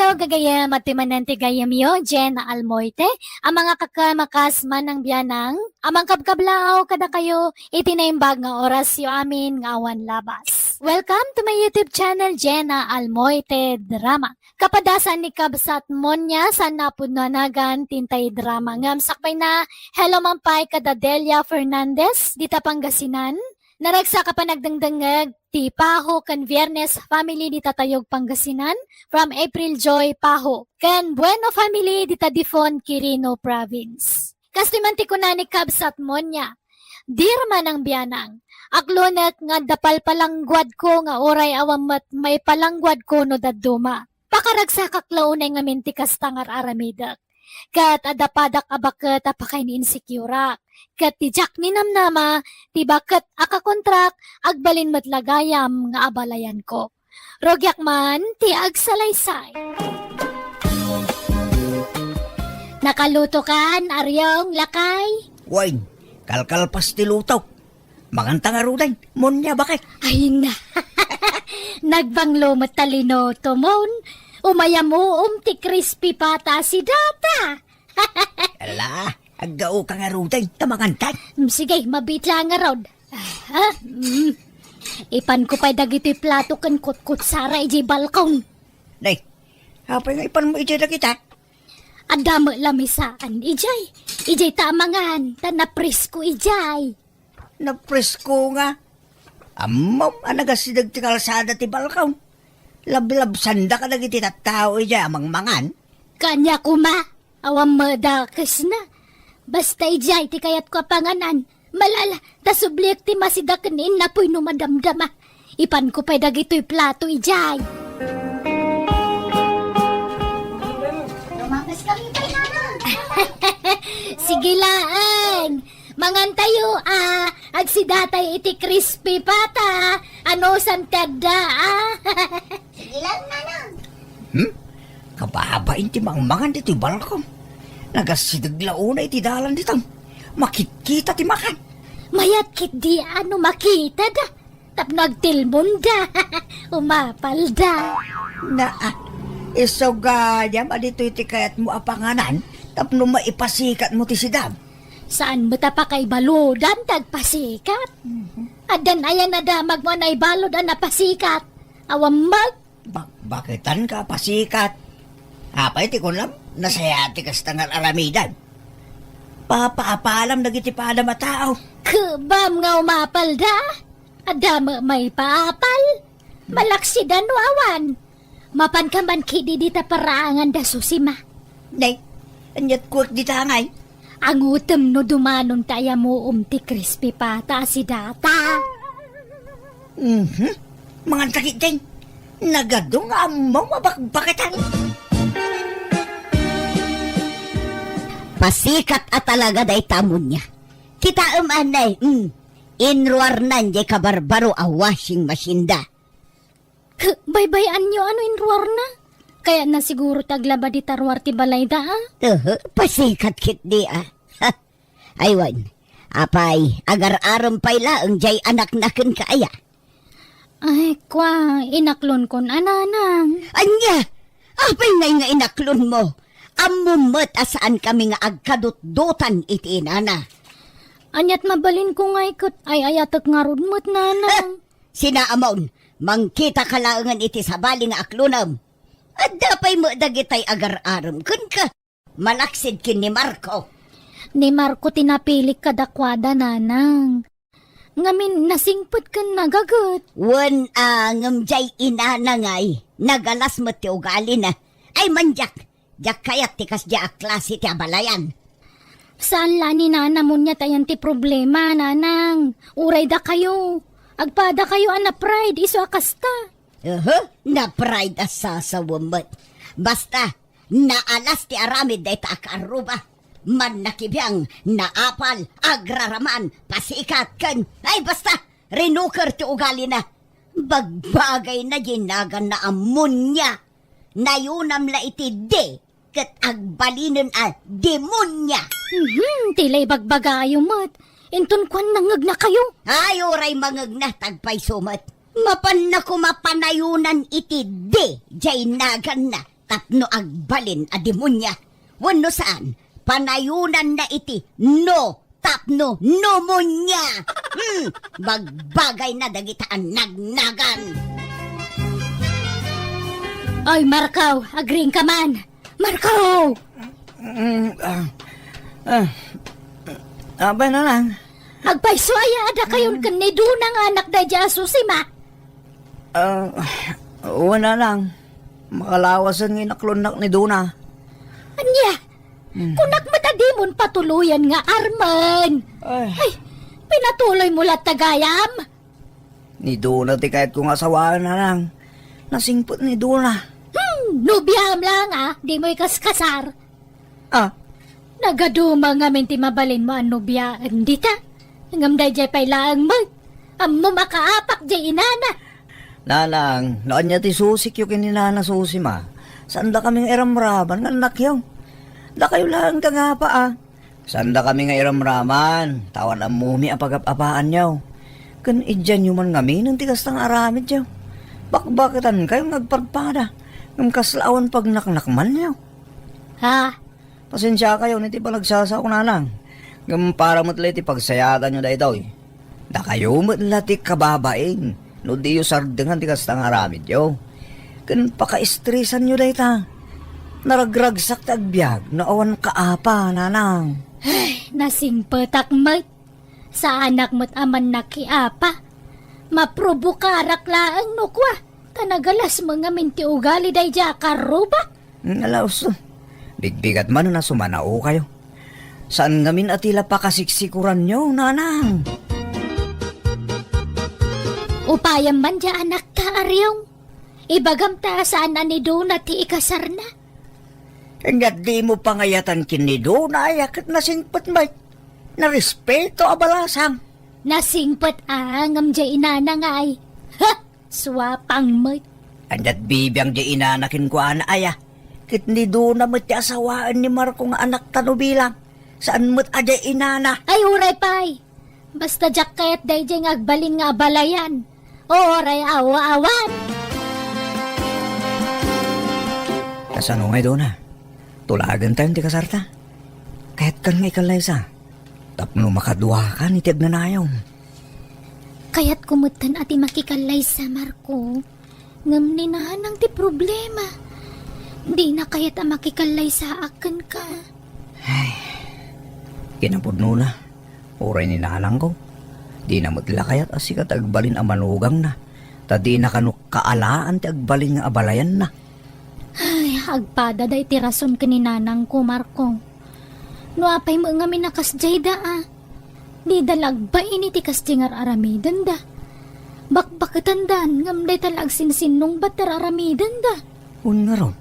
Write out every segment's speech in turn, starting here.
Hello, gagayam at timananti gayam yo, Jen Almoite. Ang mga kakamakas man ng biyanang, amang kabkablao kada kayo, itinaimbag nga oras yo amin nga awan labas. Welcome to my YouTube channel, Jenna Almoite Drama. Kapadasan ni Kabsat Monya sa napunanagan tintay drama. Ngamsakpay na, hello mampay kada Delia Fernandez, dita Pangasinan. Naragsa ka pa nagdangdangag, ti Paho kan Viernes family dita Tayog Pangasinan, from April Joy Paho, kan Bueno family dita Difon Quirino Province. Kastimanti ko na ni Kabsat Monya, dirma ng biyanang, aklonat nga dapal palanggwad ko nga oray awamat may palanggwad ko no daduma. Pakaragsa kaklaunay nga mintikas tangar aramidak. Kat adapadak abakat apakay ni insecurak. Kat tijak ni namnama, tibakat akakontrak, agbalin matlagayam nga abalayan ko. Rogyak man, ti agsalaysay. Nakaluto kan, Aryong, lakay? Wine, kalkal pastilutaw. Manganta nga ruday, munya bakit? Ay na, nagbanglo matalino tumon. Umaya mo ti crispy pata si data. Ala, agdao ka nga ruday, tamanganta. Sige, mabitla nga rod. Ipan ko pa'y dagito'y plato kan kutkut sara iji balkon. Nay, hapay nga ipan mo ijay na kita. Adamo lamisaan ijay. Ijay tamangan, tanaprisko ijay. Napresko nga. Amam, anagasidag ti kalsada ti balkaw. Lablab sanda ka nagiti tattao ijay amang mangan. Kanya kuma, awam madakas na. Basta ijay ti kayat ko panganan. Malala, tasublik ti masidakanin na po'y numadamdama. Ipan ko pa'y dagito'y plato ijay. Lumakas kami pa'y nanang. Sige lang. Mangan tayo, ag si datay iti crispy pata. Ano santada, Sige lang, nanang. Kababain ti mangmangan dito balkaw. Nagasidag launa iti dalan ditang. Makikita ti makan. Mayat kit di ano makita da. Tap nagtilmon da. Umapal da. Iso gayam adito iti kayat mo apanganan. Tapno maipasikat mo ti sidam. Saan mo pa kay baludan tagpasikat? Adan ayan na damag mo na ibalod ang napasikat. Awam mag. Bakitan ka pasikat? Apay ti ko lang, nasaya ti kastangar aramidan. Papaapalam nagiti pa na matao. Kubam nga umapal da. Adama may paapal. Malaksidan no awan. Mapan ka man kidi dita paraangan da susima. Nay, anyat kuwak di tangay. Ang utem no dumanon taya mo ti crispy pata si data. Mga takit din. Nagadong amaw mabakbakitan. Pasikat at talaga day tamon niya. Kita anay, inruar nan jay kabarbaro a washing machine da. Baybayan nyo ano inruar na? Kaya na siguro taglaba di tarwar ti balay da Pasikat kit di Aywan, apay, agar-aram pay laang jay anak nakin kaya. Ay, kwa, inaklon kon ananang. Anya, apay ngay nga inaklon mo. Amumot asaan kami nga agkadut-dutan iti inana. Anyat mabalin ko nga ikot, ay ayatak nga rudmot nanang. Sinaamon, mangkita kalaangan iti sabali nga aklonam. At dapay mo dagitay agar-aram kun ka. Malaksid kin ni Marco. Ni Marco tinapilik kadakwada nanang. Ngamin nasingput kan nagagot. Wan angam jay inana ngay. Nagalas mo ti ugali na. Ay manjak. Jak kayat tikas ja klase ti abalayan. Saan la ni nana mo niya tayan ti problema nanang. Uray da kayo. Agpada kayo ana pride iso akasta. Na pride asa sa woman. Basta, naalas ti aramid day ta akaruba. Man nakibiyang, naapal, agraraman, pasikat kan. Ay basta, rinuker ti ugali na. Bagbagay na ginagan na amon niya. Nayunam la iti de, kat agbalinin demonya. Tilay bagbagayo mat. Inton kwan nangag na kayo. Ay oray mangag na tagpay sumat. Mapan na kumapanayunan iti de, jay nagan na. tapno agbalin a demonya. Wano saan, panayunan na iti no tapno pneumonia. Magbagay na dagitaan nagnagan. Oy, Marco, agring ka man. Marco! Abay na lang. Agpaisuaya ada kayon kanido ng anak da dya susima. Wala lang. Makalawasan ng inaklonak ni Duna. Anya, kunak matadimon patuluyan nga Arman. Ay, pinatuloy mo lat tagayam. Ni Duna ti kahit kung asawaan na lang. Nasingpot ni Duna. Nubyam lang di mo ikaskasar. Nagaduma nga minti mabalin mo ang nubyaan dita. Ngam da jay pailaang mo. Ammo makaapak jay inana. Nanang, noon niya ti susik yung kininana susi ma. Saan da kaming iramraman nga anak yung? Da kayo lang ka nga pa Saan da kami nga iramraman? Tawan ang mumi ang pagapapaan niyaw. Kan idyan yung man ngamin ang tigas ng aramid niyaw. Bakbakitan kayo nagparpada. Ng kaslawan pag naknakman niyaw. Ha? Pasensya kayo, niti pa nagsasaw na lang. Ngam para mo't ti pagsayatan nyo da ito Da kayo mo't ti kababain. No di yung sardengan tigas ng aramid yo. Kan paka-estresan nyo da ita. Naragragsak tagbiag, naawan kaapa, nanang. Ay, nasingpetak mat. Sa anak mo't aman nakiapa. Maprobukarak laang nukwa. Tanagalas mga minti ugali day jakaruba. Alaos, bigbigat man na sumanao kayo. Saan ngamin atila pa kasiksikuran nyo, nanang? Upayam man dya anak ta aryong. Ibagam ta saan na ni Duna ti ikasar na. Hanggat di mo pangayatan kinido na ayakit na singpot mo. Na respeto abalasang. Nasingpet ngam dya inana nga ay. Ha! Swapang mat. Hanggat bibiyang di inanakin ko ana aya. Kit ni Duna mo't ti asawaan ni Marco nga anak tano bilang. Saan mo't ada inana? Ay uray pay. Basta jak kayat day dya agbalin nga abalayan. Oray awa-awan. Kasano ngay Duna? Tulagan tayo ti kasarta. Kahit kan nga ikalaysa. Tapno makadwa ka ni tiyag nanayaw. Kaya't kumutan ati makikalay sa Marco. Ngam ninahanang ti problema. Di na kaya't makikalay sa akin ka. Kinapudno na. Oray ni nanang ko. Di na mutla kaya't asikat agbalin ang manugang na. Ta di na kanuk kaalaan ti agbalin nga abalayan na. Ay, agpada day tirason kaninanang ko, Marco. No apay mo nga minakas jayda Di dalag ba ini ti kastingar aramidan da. Bakbakatandan ngam day talag sinsinong batar aramidan da. Un nga ron.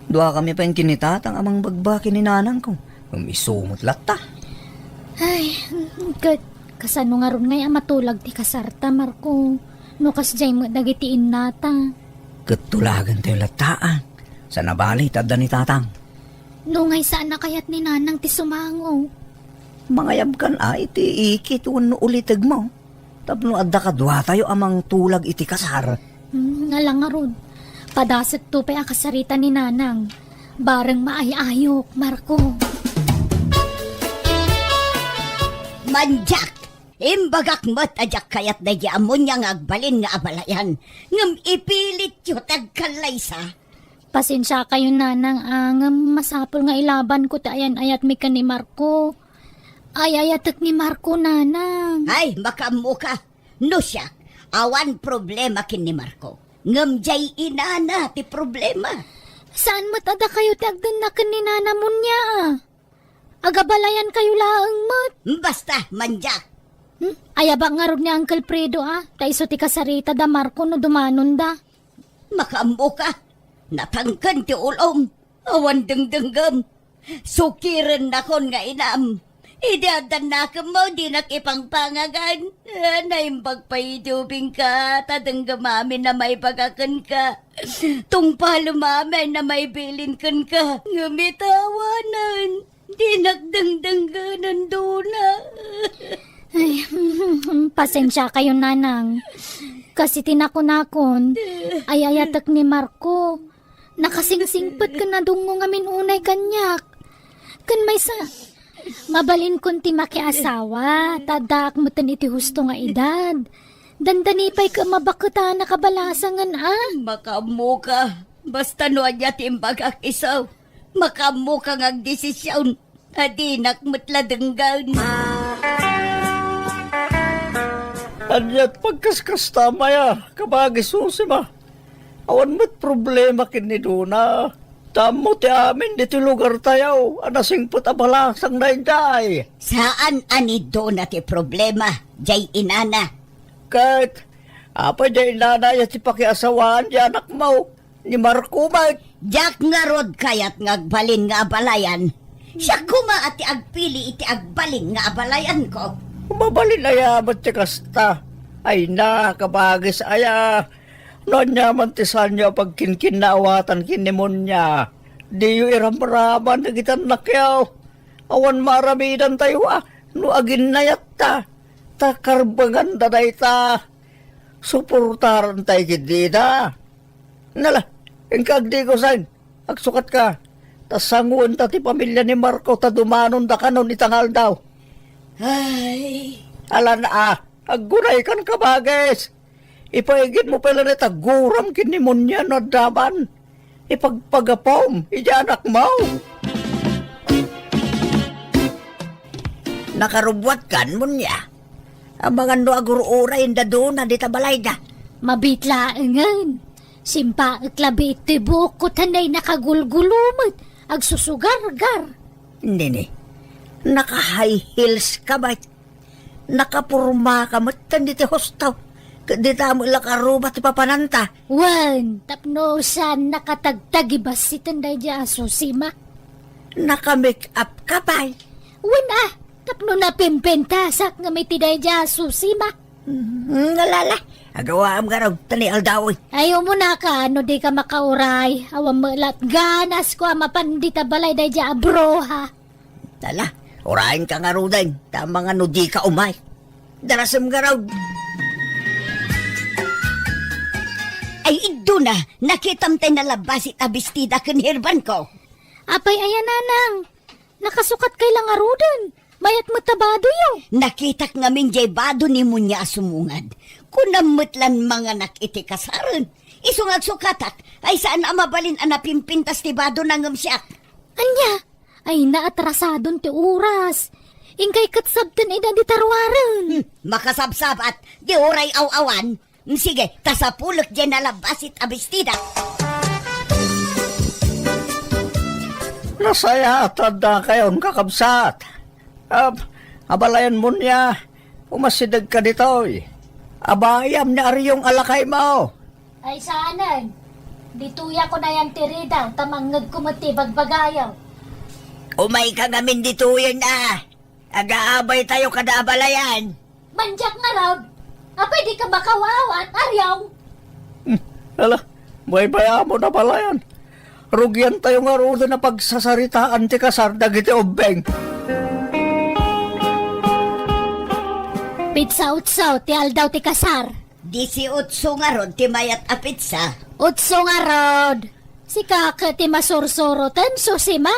Dua kami pa yung kinitatang amang bagbaki ni nanang ko. Umisumot lata. Ay, kasano nga ron ngay matulag ti kasarta, Marco. No kasjay mo dagitiin nata. Katulagan tayo lataan. Sa nabali, tada ni tatang. No ngay saan na kayat ni nanang ti sumango. Mangayab kan iti ikit no ulitag mo. Tapno adda kadwa tayo amang tulag iti kasar. Nga lang nga ron. Padasat to pa kasarita ni nanang. Bareng maayayok, Marco. Manjak! Imbagak mat ajak kayat na amon nga agbalin nga abalayan. Ngam ipilit yu tagkalaysa. Pasensya kayo nanang ngam masapol nga ilaban ko ayan ayat mi ka ni Marco. Ay ayatek ni Marco nanang. Ay, makamuka. No siya, awan problema kin ni Marco. Ngam jay inana ti problema. Saan matada kayo tagdan na ni nanamun niya Agabalayan kayo laang mat. Basta, manjak. Ayaba nga ron ni Uncle Fredo Taiso ti kasarita da Marco no dumanon da. Makamuka. Natangkan ti ulom. Awan dengdenggam. Sukiran na kon nga inam. Idadan na ka mo, di nakipangpangagan. Naimbag pa idubing ka, tadanggamamin na may pagakan ka. Tungpalumamin na may bilin kan ka. Ngumitawanan, di nagdangdangganan doon. Ay, pasensya kayo nanang. Kasi tinakon-akon, ay ayatak ni Marco. Nakasingsingpot ka na dungo nga minunay kanyak. Kan may sa... Mabalin kun ti makiasawa, tadak mo tan iti husto nga edad. Dandanipay ka mabakuta na kabalasangan Makamu ka. Basta no anya timbag ak isaw. Makamu ka ng desisyon. Adinak matladenggan. Anyat pagkaskas tamaya, kabagi susi ma. Awan mo't problema kiniduna. Tamo ti amin dito lugar tayo, anasing putabalasang na inday. Saan anido na ti problema, jay inana? Kahit, apa dyan nanay at ipakiasawaan di anak mo, ni Marco Mike. Jak nga rod kayat ngagbalin nga abalayan. Siya kuma ati agpili iti agbalin nga abalayan ko. Mabalin na yaman ti kasta. Ay na, kabagis aya. Nanyaman ti sanya pag kinkinawatan kinimon niya. Di yu iramraman na gitan nakyaw. Awan maramidan tayo no agin nayat ta. Takarbangan da ta. Suportaran tayo kidida. Nala, ingkagdi ko sain. Agsukat ka. Tasanguan ta ti pamilya ni Marco ta dumanon da kanon itangal daw. Ay, Alan aggunay kan kabagis. Ipaigid mo pala na taguram kinimunya na daman. Ipagpagapom, iyanak mo. Nakarubwat kan mo niya. Ang mga no agururay na doon na di tabalay na. Mabitlaangan. Simpa iklabi iti buko tanay nakagulgulumot. Agsusugar-gar. Hindi ni. Naka-high heels ka ba? Nakapurma ka matan diti hostaw. Di tamo ilakaruba ti papananta. Wan, tapno saan nakatagtagibas si tanday di asusima. Naka-make up ka ba? Wan tapno na pimpentasak nga may tiday di asusima. Ngalala. Agawaam ka raw, tani aldaw. Ayaw mo na ka, ano di ka makauray. Awang malat ganas ko mapandita balay day di abroha. Tala, orahin ka nga raw din. Tama nga no di ka umay. Darasam ka raw. ay ido na, nakitam tayo nalabasit a bestida kanhirban ko. Apay ayan nanang, nakasukat kay lang arudan. Mayat matabado yo. Nakitak ngamin jay bado ni mo niya sumungad. Kunamutlan mga nakiti kasaran. Isungat sukatak, ay saan mabalin anapimpintas ti bado nangam siyak. Anya, ay naatrasadon ti oras. Ingkay katsabtan ay di tarwaran. Makasabsabat, di oray aw-awan. Sige, tasapulok dyan nalabasit a bestida. Nasaya tanda kayon kakabsat. Abalayan mo niya. Umasidag ka dito. Abayam na ariyong alakay mo. Ay saanan, dituya ko na yan tirida, tamangag kumati bagbagayaw. Umay ka gamin dito yan na. Agaabay tayo kada abalayan. Manjak nga raw, apay di ka makawawat, aryaw. Ala, may baya mo na balayan. Rugyan tayo nga roon na pagsasaritaan ti kasar dagiti obeng. Pitsa-utsaw, ti aldaw ti kasar. 18 nga ron, ti mayat a pizza. Utso nga rod. Si kaka ti masursorotan, susima.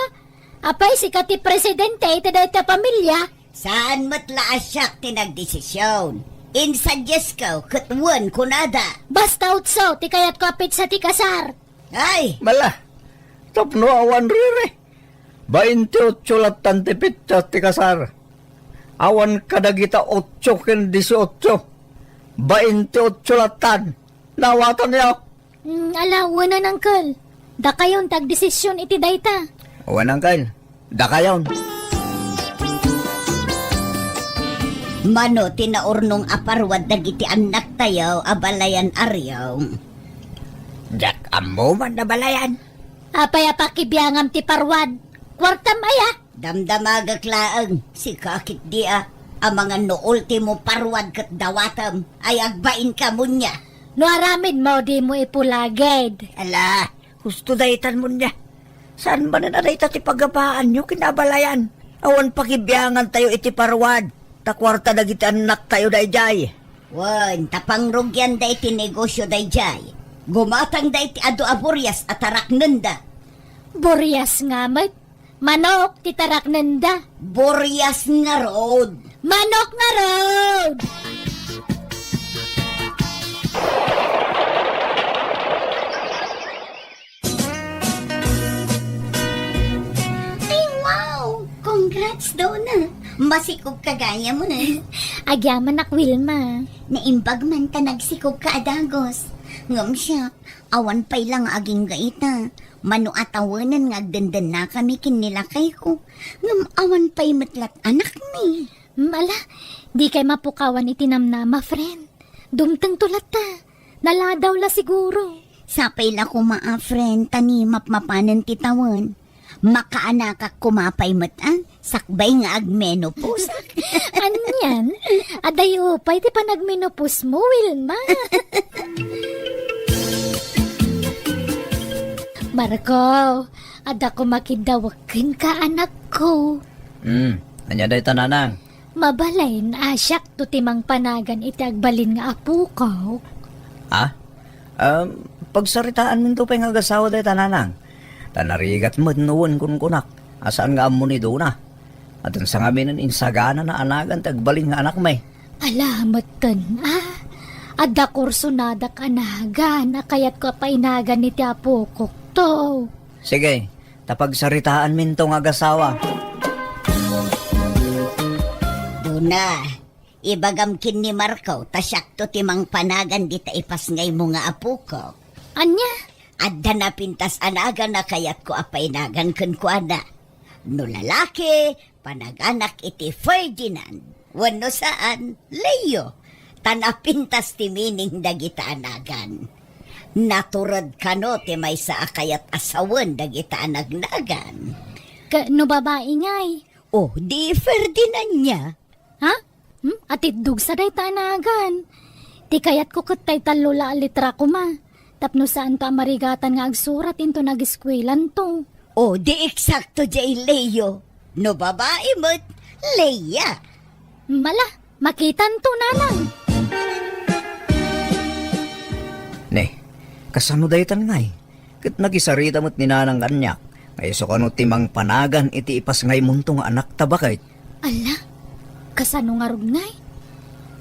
Apay si ti presidente, iti dahi ti pamilya. Saan matlaas siyak ti nagdesisyon? Insuggest ko, katwan kunada. Basta utso, ti kayat ko pitsa ti kasar. Ay, Mala, tapno awan riri. 28 latan ti pitsa ti kasar. Awan kadagita 8 ken 18. 28 latan. Nawatan niyo. Alawa na nangkal. Da kayon tagdesisyon iti dayta. Awan ang kain. Da kayon. mano tinaurnong aparwad dagiti anak tayo abalayan aryaw. Jak amo man na balayan. Apay apakibiyangam ti parwad. Kwartam aya. Damdamagak laang, si kakit dia, ang mga no ultimo parwad kat dawatam, ay agbain ka mo niya. No aramid mo di mo ipulaged. Ala, gusto daytan mo niya. Saan ba na dayta ti pagabaan nyo kinabalayan? Awan pakibiyangan tayo iti parwad. Takwarta dagiti anak tayo dayjay. Wan, tapangrugyan day ti negosyo day jay. Gumatang day ti adu aburyas at tarak nanda. Boreas nga mat. Manok ti tarak nanda. Buryas nga road. Manok nga road! Ay, wow! Congrats, Donna. Masikog kagaya mo na. Agyaman nak Wilma. Naimbag man ka nagsikog ka adagos. Ngam siya, awan pa'y lang aging gaita. Mano atawanan nga agdandan na kami kinilakay ko. Ngam awan pa'y matlat anak ni. Mala, di kay mapukawan itinamnama, friend. Dumteng tulat ta. Naladaw la siguro. Sapay la ko maa friend, tani mapmapanan titawan. Makaanakak kumapay matan, sakbay nga agmenopause. Anyan? Aday upay ti panagminopus mo, Wilma. Marco, ada ko makidawakin ka anak ko. Anya day tananang. Mabalay na asyak to timang panagan iti agbalin nga apo ko. Ha? Pagsaritaan minto pa nga agasawa day tananang. Tanarigat mo noon kun kunak. Asaan nga amo ni Dona? At sa ngamin insagana na anagan tagbalin nga anak may. Alamat tan, Ada kurso nadak anagan, kayat ko pa inagan ni ti apo ko to. Sige, tapagsaritaan minto nga agasawa. Duna, ibagamkin ni Marco, tasyak to timang panagan di ta ipas ngay mo nga apo ko. Anya? Adda na pintas anaga na kayat ko apainagan kun ko ana. No lalaki, panaganak iti Ferdinand. Wano saan, Leo. Tanapintas ti mining dagita anagan. Naturad kano ti may sa akayat asawan dagita anagnagan. No babae ngay. Oh, di Ferdinand niya. Ha? Atidug sa day tanagan. Ti kayat ko katay talula alitra ko ma. Tapno saan ta marigatan nga agsurat into nag-eskwelan to. Oh, di eksakto jay Leo. No babae mo't Leia. Mala, makitan to nanang. Ne, kasano daytan ngay? Kat nagisarita mo't ninanang kanyak. Ngay so kano timang panagan iti ipas ngay muntong anak tabakit. Ala, kasano nga rog ngay?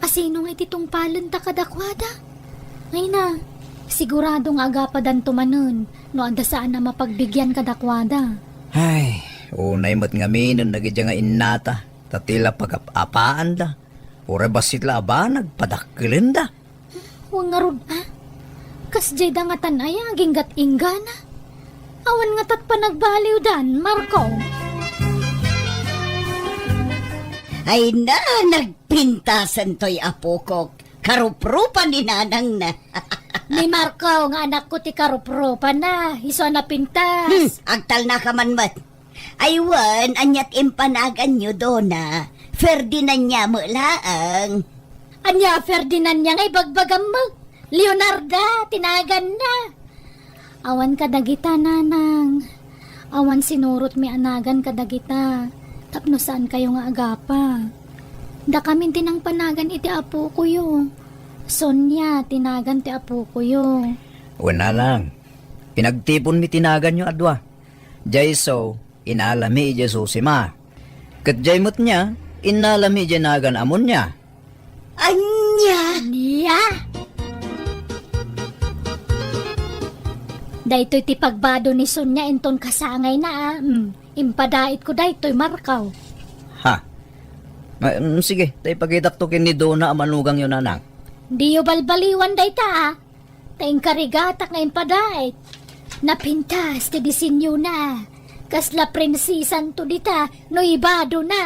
Asino nga ititong palan ta kadakwada? Ngay na, siguradong agapadan tumanon, no anda saan na mapagbigyan kadakwada. Ay, unay mo't ngaminon nagidya nga innata. Tatila pagapapaan da. Ura basit la ba nagpadakilin da. Huwag nga rod, Kasjay da nga tanaya, ginggat ingana. Awan nga tat pa nagbaliw dan, Marco. Ay na, nagpintasan to'y apo ko. Karuprupan ni nanang na. Ni Marco, nga anak ko ti karupropa na. Iso na pintas. Agtal na ka man mat. Aywan, anyat impanagan nyo Dona. Ferdinand niya mo laang. Anya, Ferdinand niya ngay bagbagam mo. Leonarda, tinagan na. Awan kadagita, nanang. Awan sinurot mi anagan kadagita. Tapno saan kayo nga agapa. Da kami tinang panagan iti apo ko yo. Sonya, tinagan ti apo ko yo. Wala lang. Pinagtipon mi tinagan nyo adwa. Jayso, inalami ija susima. Kat jaymot niya, inalami ija nagan amon niya. Anya! Niya! Daytoy ti pagbado ni Sonya inton kasangay na Impadait ko daytoy Markaw. Ha? Sige, tayo pagitaktukin ni Dona amanugang yun nanang. Di yo balbaliwan dayta Taing karigatak nga impadait. Napintas ti disinyo na. Kasla prinsisan to dita no ibado na.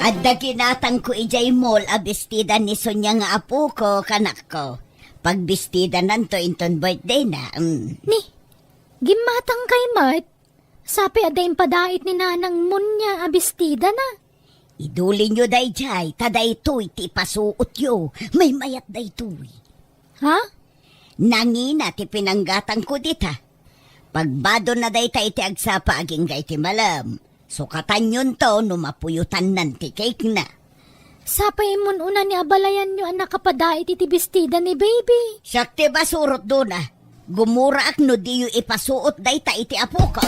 Adda kinatang ko ijay mall a bestida ni Sonya nga apo ko kanak ko. Pagbistida nanto inton birthday na. Ni, gimatang kay Mart. Sapi aday impadait ni nanang munya abistida na. Iduli nyo day jay, taday to'y ti pasuot yo. May mayat day to'y. Ha? Nangina ti pinanggatang ko dita. Pagbado na day ta iti agsapa aging gay ti malam. Sukatan yun to, numapuyutan nan ti cake na. Sapay mon una ni abalayan nyo anak kapadait iti bestida ni baby. Sakti ba surot doon ah? Gumura ak no diyo ipasuot dayta iti apo ko.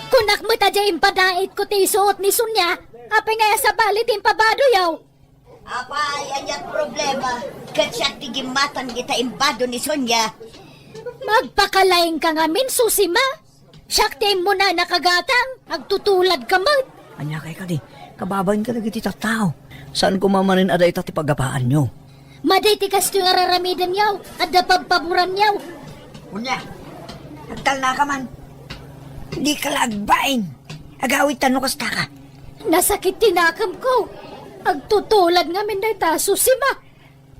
Kunak mo ta dya impadait ko ti suot ni Sunya. Apay nga sa balit impabado yaw. Apay, anyat problema. Katsak tigimatan kita imbado ni Sonya. Magpakalaing ka ngamin, susima. Sakti mo na nakagatang. Agtutulad ka mo. Anya kay ka di, kababain ka lagi ti tao. Saan ko mamanin aday iti pagapaan nyo? Maday ti kasto nga raramidan yaw. At napagpaburan yaw. Unya, agtal na ka man. Di ka lagbain. Agawit tanong kasta ka. Nasakit tinakam ko. Agtutulad ngamin na ita, susima.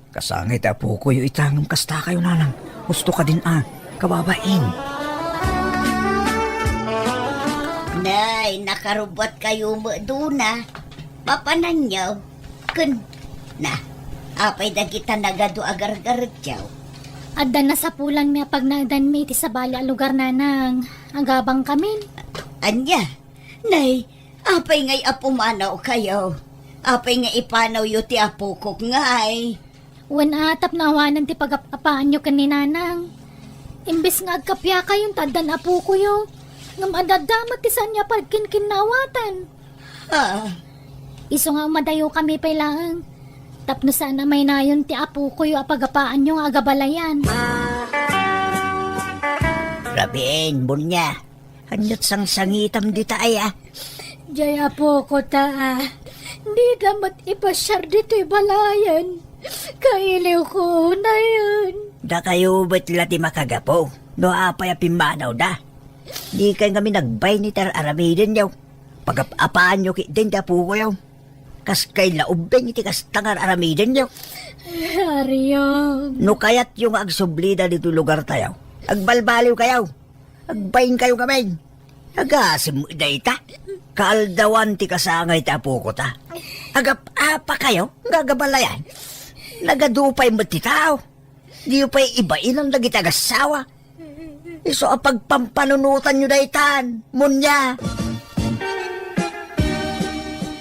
Kasangit apo ko yung itangam kasta kayo nanang. Gusto ka din kababain. Nay, nakarubot kayo mo doon ah. Mapananyaw. Kun, na, apay da kita nagado agar-gar tiyaw. Adda na sa pulan mi pag nagdan mi ti sa bali a lugar na nang agabang kamin. Anya, nay, apay ngay apumanaw kayo. Apay nga ipanaw yu ti apo ko ngay. Wan atap na awanan ti pagapapaan nyo kaninanang. Imbes nga agkapya kayong tadan apo ko yo. Ngam adadamat ti sanya pagkinkinawatan. Ah, Iso nga umadayo kami pailang. Tapno sana may nayon ti apo ko yo apagapaan nyo nga agabalayan. Rabiin, bunya. Hanyat sang sangitam di tayo. Jaya po ko ta. Di damat ipasyar dito'y balayan. Kailiw ko na yun. Da kayo ba't lati makagapo? No apay apimanaw da. Di kayo kami nagbay ni tar aramidin yaw. Pagapapaan nyo din da po ko yaw. Kas kay laubeng iti kas tangar aramidin yaw. Ariyong. No kayat yung agsublida dito lugar tayo. Agbalbaliw kayaw. Agbayin kayo kami. Agasim mo ita. Kaaldawan ti kasangay ti apo ko ta. Agap-apa kayo. Gagabalayan. Nagadupay mo ti tao. Di yung pa'y ibain ang lagi tagasawa. Iso apagpampanunutan nyo daitan. Munya.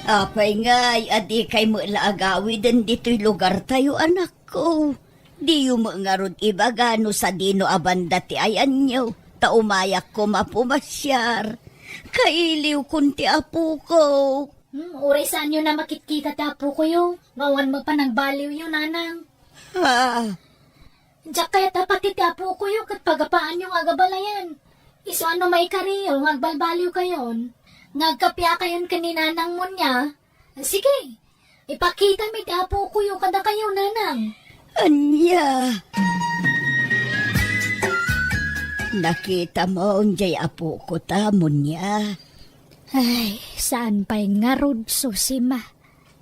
apay ngay, adi kay mo laagawi din dito'y lugar tayo anak ko. Di yung mga rod ibagano sa dino abanda ti ayan nyo. Taumayak ko mapumasyar. Kailiw kunti apo ko. Uray saan nyo na makitkita ti apo ko yo. Ngawan mo pa nagbaliw yo, nanang. Ah, Diyak kaya tapat ti apo ko yo kat pagapaan yung agabalayan. Iso ano may kariyo, ngagbalbaliw kayon. Ngagkapya kayon kaninanang mo niya. Sige, ipakita mi ti apo ko yo kada kayo, nanang. anya. Nakita mo ang jay apo ko tamon niya. Ay, saan pa'y ngarod, susima.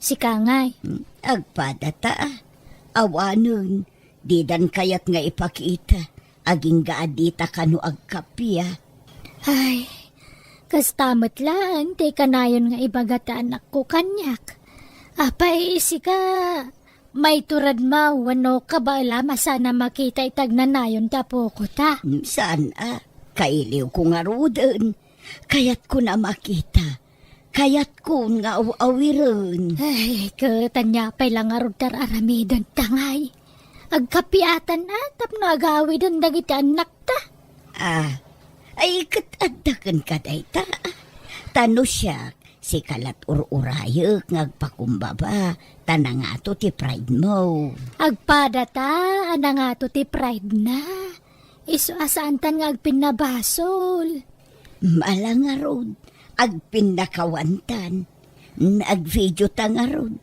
Si Kangay. Agpadata, awanon, di dan kayat nga ipakita. Aging gaadita kanu agkapya. Ay, kastamat lang, te kanayon nga ibagata anak ko kanyak. Apay, si ka, may turad mo, wano ka ba alama sana makita itagnanayon tapo ko ta. Saan kailiw ko nga roden. Kayat ko na makita. Kayat ko nga awiron. Ay, katanya pa'y lang arudar aramidan tangay. Agkapiatan atap na agawidan dagiti anak ta. Ay katadakan ka dayta. Tano siya, si kalat ururayok ngagpakumbaba. Tanangato ti pride mo. Agpada ta, anangato ti pride na. Iso asaan tan nga agpinabasol. Malang nga rod, agpinakawantan. Nag-video ta nga rod.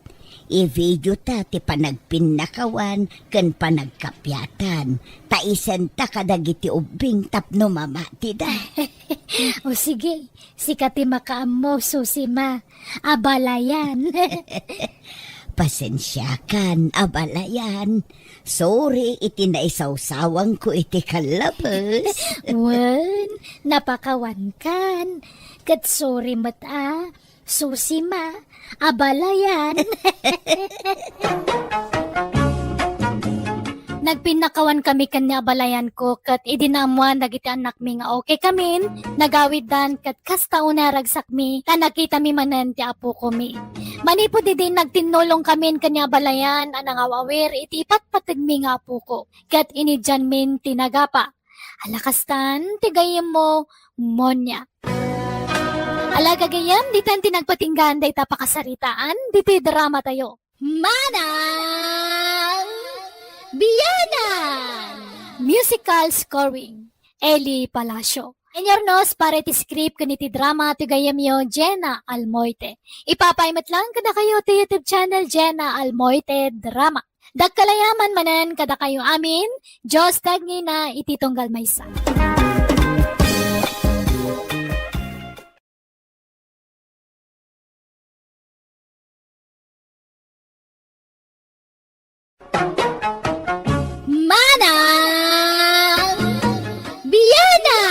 I-video ta ti panagpinakawan kan panagkapyatan. Taisen ta kadagiti ubing tapno mamati da. O sige, sikati makaamo, susima. Abalayan. Pasensyakan, abalayan. Sorry, iti naisawsawang ko iti kalabas. Wan, napakawan kan. Kat sorry mata, susima, abalayan. nagpinakawan kami kanya balayan ko kat idinamuan dagiti anak mi nga okay kamin, nagawid dan kat kasta una ragsak mi, ta nakita mi manan ti apo ko mi. Manipo di din nagtinulong kamin kanya balayan anang awawir iti ipatpatag mi nga apo ko, kat inidyan min tinagapa. Alakastan, tigayem mo, monya. Ala gagayam, ditan tinagpatinggan day tapakasaritaan, diti drama tayo. Manang Biyanan! Musical scoring, Eli Palacio. Enyornos para ti script kaniti drama ti gayamyo Jenna Almoite. Ipapaimat lang kada kayo ti YouTube channel Jenna Almoite Drama. Dagkalayaman manan kada kayo amin, Diyos tagni na ititunggal maysa. Manang Biyana!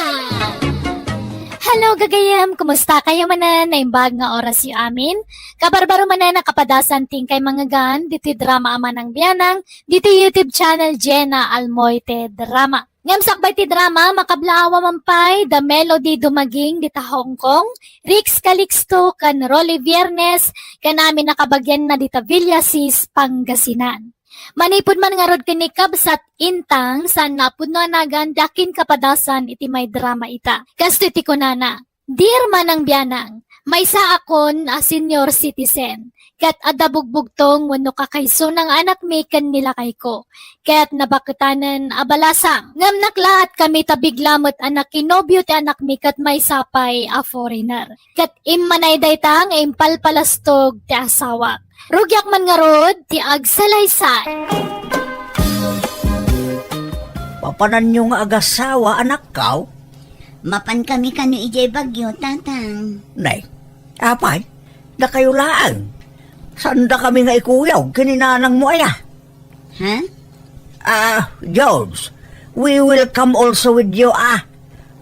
Hello gagayam, kumusta kayo manan na imbag nga oras yu amin? Kabarbaro manan na kapadasan ting kay mga gan, dito drama ama ng biyanang, dito YouTube channel Jenna Almoite Drama. Ngamsak ti drama, makablaawa mampay, The Melody Dumaging, dita Hong Kong, Rix Calixto, kan Rolly Viernes, kanami nakabagyan na dita Villasis, Pangasinan. Manipod man nga rod kinikab sa intang san napud na nagan dakin kapadasan iti may drama ita. Kasto iti kunana, dear manang biyanang, may sa akon a senior citizen. Kat adabugbugtong wano kakaiso ng anak mi kan nila kay ko. Kat nabakutanan abalasang. Ngam naklaat kami tabiglamot anak kinobyo ti anak mi kat may sapay a foreigner. Kat immanay daytang impalpalastog ti asawak. Rugyak man nga rod, ti agsalaysay. Papanan nyo nga agasawa, anak kaw? Mapan kami kanu ijay bagyo, tatang. Nay, apay, da kayo laang. Saan da kami nga ikuyaw, kininanang mo aya? Ha? George, we will come also with you,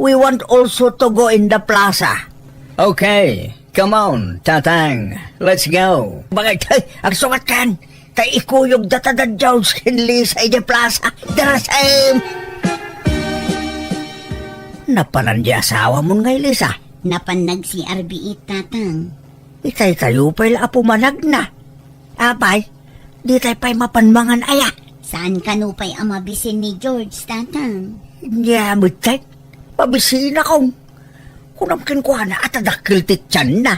We want also to go in the plaza. Okay, come on, Tatang. Let's go. Bagay, ang sukat kan. Kay ikuyog datada George kinli sa ija plaza. Darasay. Napanan di asawa mo nga Elisa. Napanag si RBE, tatang. Itay tayo pa'y apumanag na. Apay, di tayo pa'y mapanmangan aya. Saan kanupay ang mabisin ni George, tatang? Hindi amot tayo. Pabisin akong. Kunamkin ko na at adakil ti tiyan na.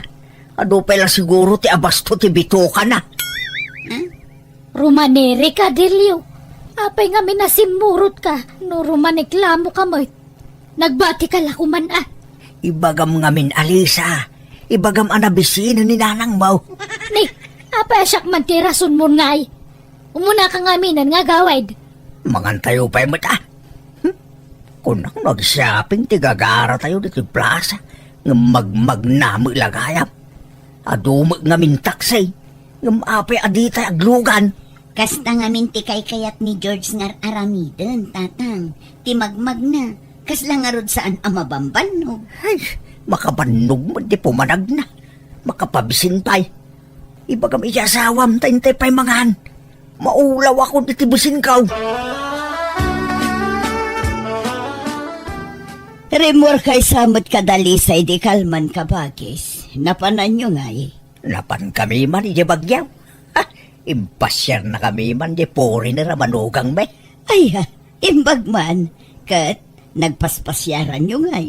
Ado pala siguro ti abasto ti bito ka na. Rumaneri ka, Delio. Apay nga minasimurot ka, no rumaniklamo ka mo. Nagbati ka lakuman Ibagam ngamin Alisa. Ibagam anabisin ni nanang mo. Ni, apay asyak man ti rason mo ngay. Umuna ka nga minan nga gawid. Mangantayo pa'y mata. Kunang nag-shopping ti gagara tayo dito plaza. Nga magmagnamo ilagayam. Adumag ngamin taksay. Nga apay aditay aglugan. Kasta nga minti kay kayat ni George ngar aramiden, tatang. Ti magmag na. Kasla nga rod saan amabamban, no? Ay, makabanog mo di pumanag na. Makapabisin pa'y. Ibagam iyasawam tayntay pa'y mangan. Maulaw ako ditibusin kaw. Remor kay samot kadali sa di kalman kabagis. Napanan nyo nga Napan kami man di bagyaw. Impasyar na kami man di pori na ramanugang me. Ay ha, imbag man. Kat nagpaspasyaran nyo nga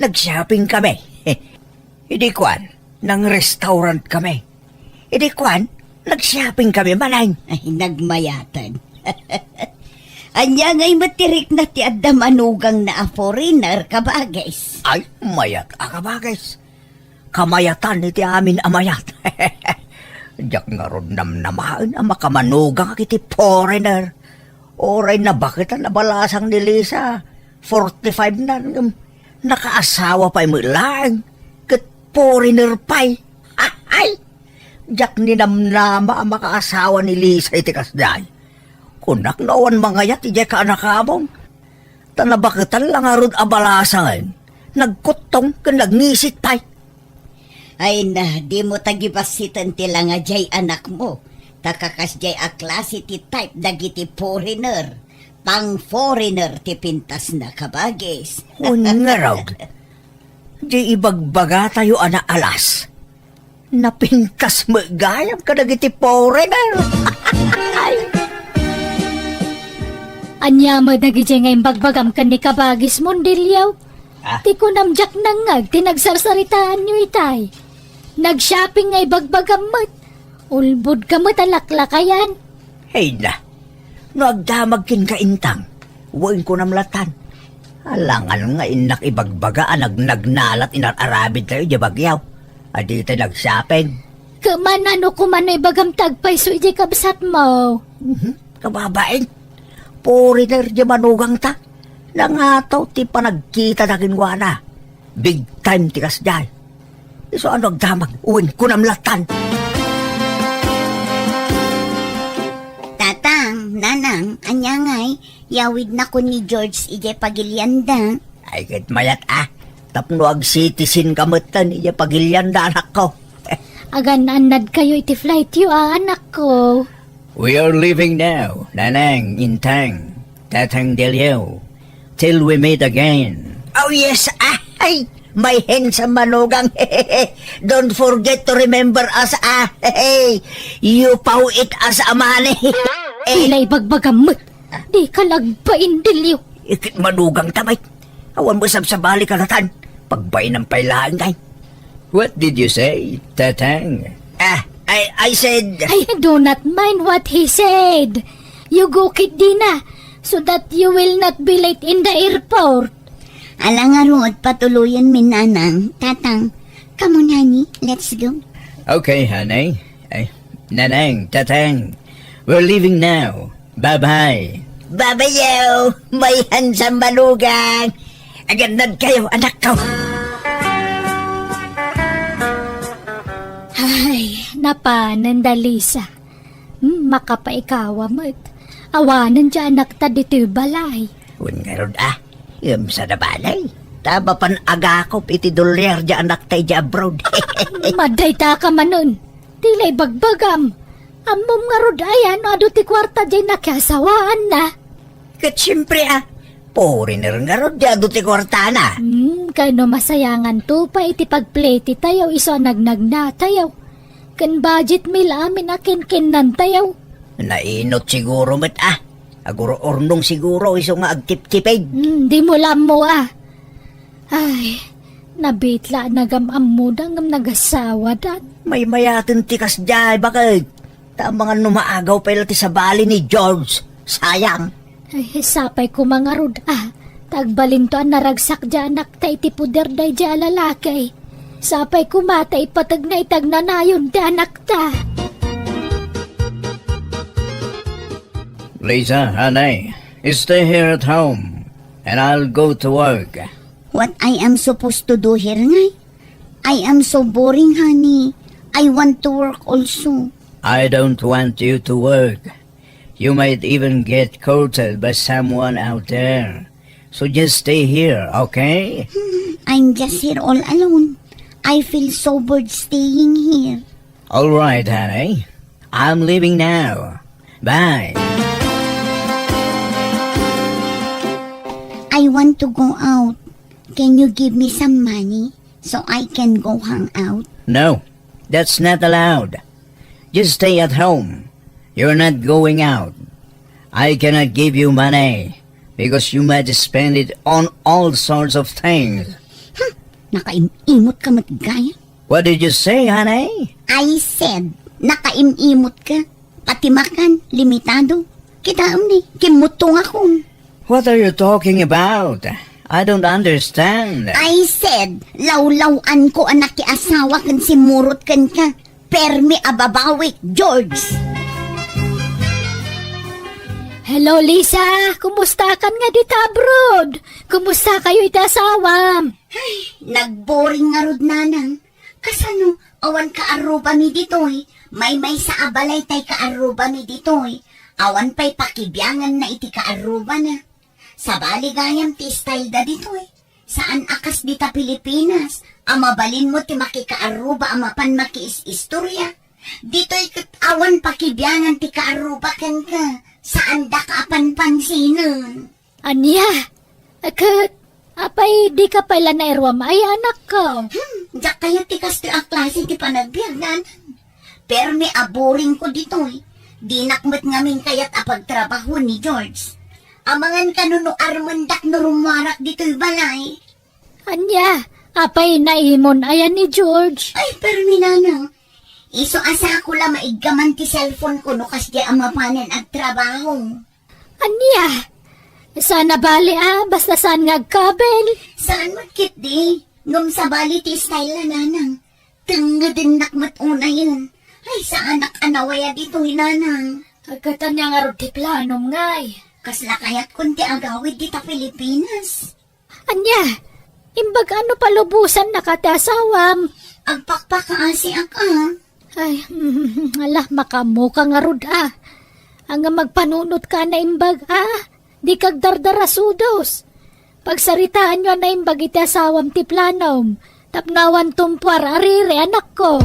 Nag-shopping kami. Hindi kwan, nang restaurant kami. Hindi kwan, nag-shopping kami manay. Ay, nagmayatan. Anya nga'y matirik na ti adda manugang na a foreigner kabagis. Ay, mayat akabagis. Kamayatan iti amin amayat. Diyak nga ron namnamaan ang makamanugang kiti foreigner. Oray na bakit ang nabalasang ni Lisa? 45 na. Nakaasawa pa'y mo lang. Kat foreigner pa'y. Ay! Diyak ni namnama ang makaasawa ni Lisa iti kasday. Kunak nawan mangayat iti ka anakamong. Tanabakitan lang arod abalasan. Nagkutong kan nagnisit pa'y. Ay na, di mo tagibasitan tila nga jay anak mo. Takakasjay a klase ti type dagiti foreigner. Pang foreigner ti pintas na kabagis. Ungarog. Di ibagbaga tayo ana alas. Napintas magayam ka dagiti foreigner. Anya mo dagiti nga imbagbagam kan ni kabagis mondilyaw. Ah? Ti ko namjak nangag, tinagsarsaritaan nyo itay. Nag-shopping nga ibagbagam mo't. Ulbud ka mo't alaklakayan. Hey na. Nagdamag kin ka intang. Huwag ko namlatan. Alangan nga inak ibagbaga nagnalat inararabid tayo di bagyaw. Adi tayo nag-shopping. Kaman ano kuman na ibagam tagpay so iti kabsat mo. Kababain. Foreigner di manugang ta. Langataw ti panagkita na kinwana. Big time ti kasday. So ano agdamag. Huwag ko namlatan. Tatang, nanang, anyangay, yawid na ko ni George ije pagilyanda. Ay kit mayat Tapno ag citizen kamutan iya pagilyanda anak ko. Agan anad kayo iti flight yu anak ko. We are leaving now, Nanang, Intang, Tatang Delio, till we meet again. Oh yes, ay, my handsome manugang. Don't forget to remember us, you pau it as a money. Tila ibagbagam mo't. Di ka lagpaindilyo. Ikit manugang tamay. Awan mo sabsabali kalatan. Pagbay ng pailaan kay. What did you say, Tatang? I said, I do not mind what he said. You go kit Dina so that you will not be late in the airport. Alang arod, patuluyan min nanang. Tatang, come on honey, let's go. Okay, honey. Nanang, Tatang, we're leaving now. Bye-bye. babayaw, may handsome manugang. Agandad kayo, anak ko. Ay, napanan Dalisa. Makapaikawa mo't. Awanan dyan anak ta dito balay. Huwag nga ron yung sa nabalay. Taba pan agakop iti dolyar dya anak tayo dya abroad. Maday ta ka manon. Tilay bagbagam. Amom nga rod ayan, ado ti kwarta dyan nakasawaan na. Kat siyempre foreigner nga ron dya duti kwartana. Kano masayangan to pa iti pagplete tayo iso nagnagna tayo. Kan budget mila amin akin kinan tayo. Nainot siguro met Aguro ornong siguro iso nga agtip-tipid. Di mo lam mo Ay, nabitla nagamam mo dangam nagasawa dan. May mayatin tikas dyan, bakit? Tamang numaagaw pa ti sa bali ni George. Sayang. Ay, sapay ko mga rod Tagbalin to ang naragsak dyan anak ta iti puder day dyan lalakay. Sapay ko mata ipatag na itagnanayon dyan anak ta. Lisa, honey, stay here at home, and I'll go to work. What I am supposed to do here ngay? I am so boring honey. I want to work also. I don't want you to work. You might even get courted by someone out there. So just stay here, okay? I'm just here all alone. I feel so bored staying here. All right, honey. I'm leaving now. Bye. I want to go out. Can you give me some money so I can go hang out? No, that's not allowed. Just stay at home. You're not going out. I cannot give you money because you might spend it on all sorts of things. Nakaimimot ka matgaya. What did you say, honey? I said, nakaimimot ka. Pati makan, limitado. Kita ni, kimutong ako. What are you talking about? I don't understand. I said, lawlawan ko anak ki asawa kan simurot kan ka. Permi ababawik, George. Hello Lisa, kumusta kan nga dita abroad? Kumusta kayo iti asawam? Nagboring nga rod nanang. Kasano, awan ka aruba mi ditoy. May sa abalay tay ka aruba mi ditoy. Awan pa'y pakibiyangan na iti ka aruba na. Sa baligayam ti style da ditoy. Saan akas dita Pilipinas? Amabalin mo ti makikaaruba amapan makiis-istorya. Dito'y awan pakibyanan ti kaarubakan ka. Saan da ka panpansinan? Anya, kat, apay di ka pala na irwam ay anak ko. Diyak kaya ti kasto ang klase ti panagbiyanan. Pero may aboring ko dito'y. Di nakmat ngamin kaya't apagtrabaho ni George. Amangan kanuno armandak no rumarak dito'y balay. Anya, apay naimon ayan ni George. Ay, pero minana. Iso asa ko lang maigaman ti cellphone ko no kas di amapanan at trabaho. Anya, sana bali basta saan nga kabel. Saan matkit di? Ngum sa bali ti style na nanang. Tanga din nakmat una yun. Ay, sa anak anawaya dito hinanang. Agatan niya nga ro ti planom ngay. Kasla kaya't kunti agawid di ta Pilipinas. Anya, imbag ano palubusan nakatasawam. Ang pakpakaasi ak. Ay, ala, makamuka nga rod Ang magpanunot ka na imbag di kag dardarasudos. Pagsaritaan nyo na imbag iti asawam ti planom. Tapnawan tumpar arire anak ko.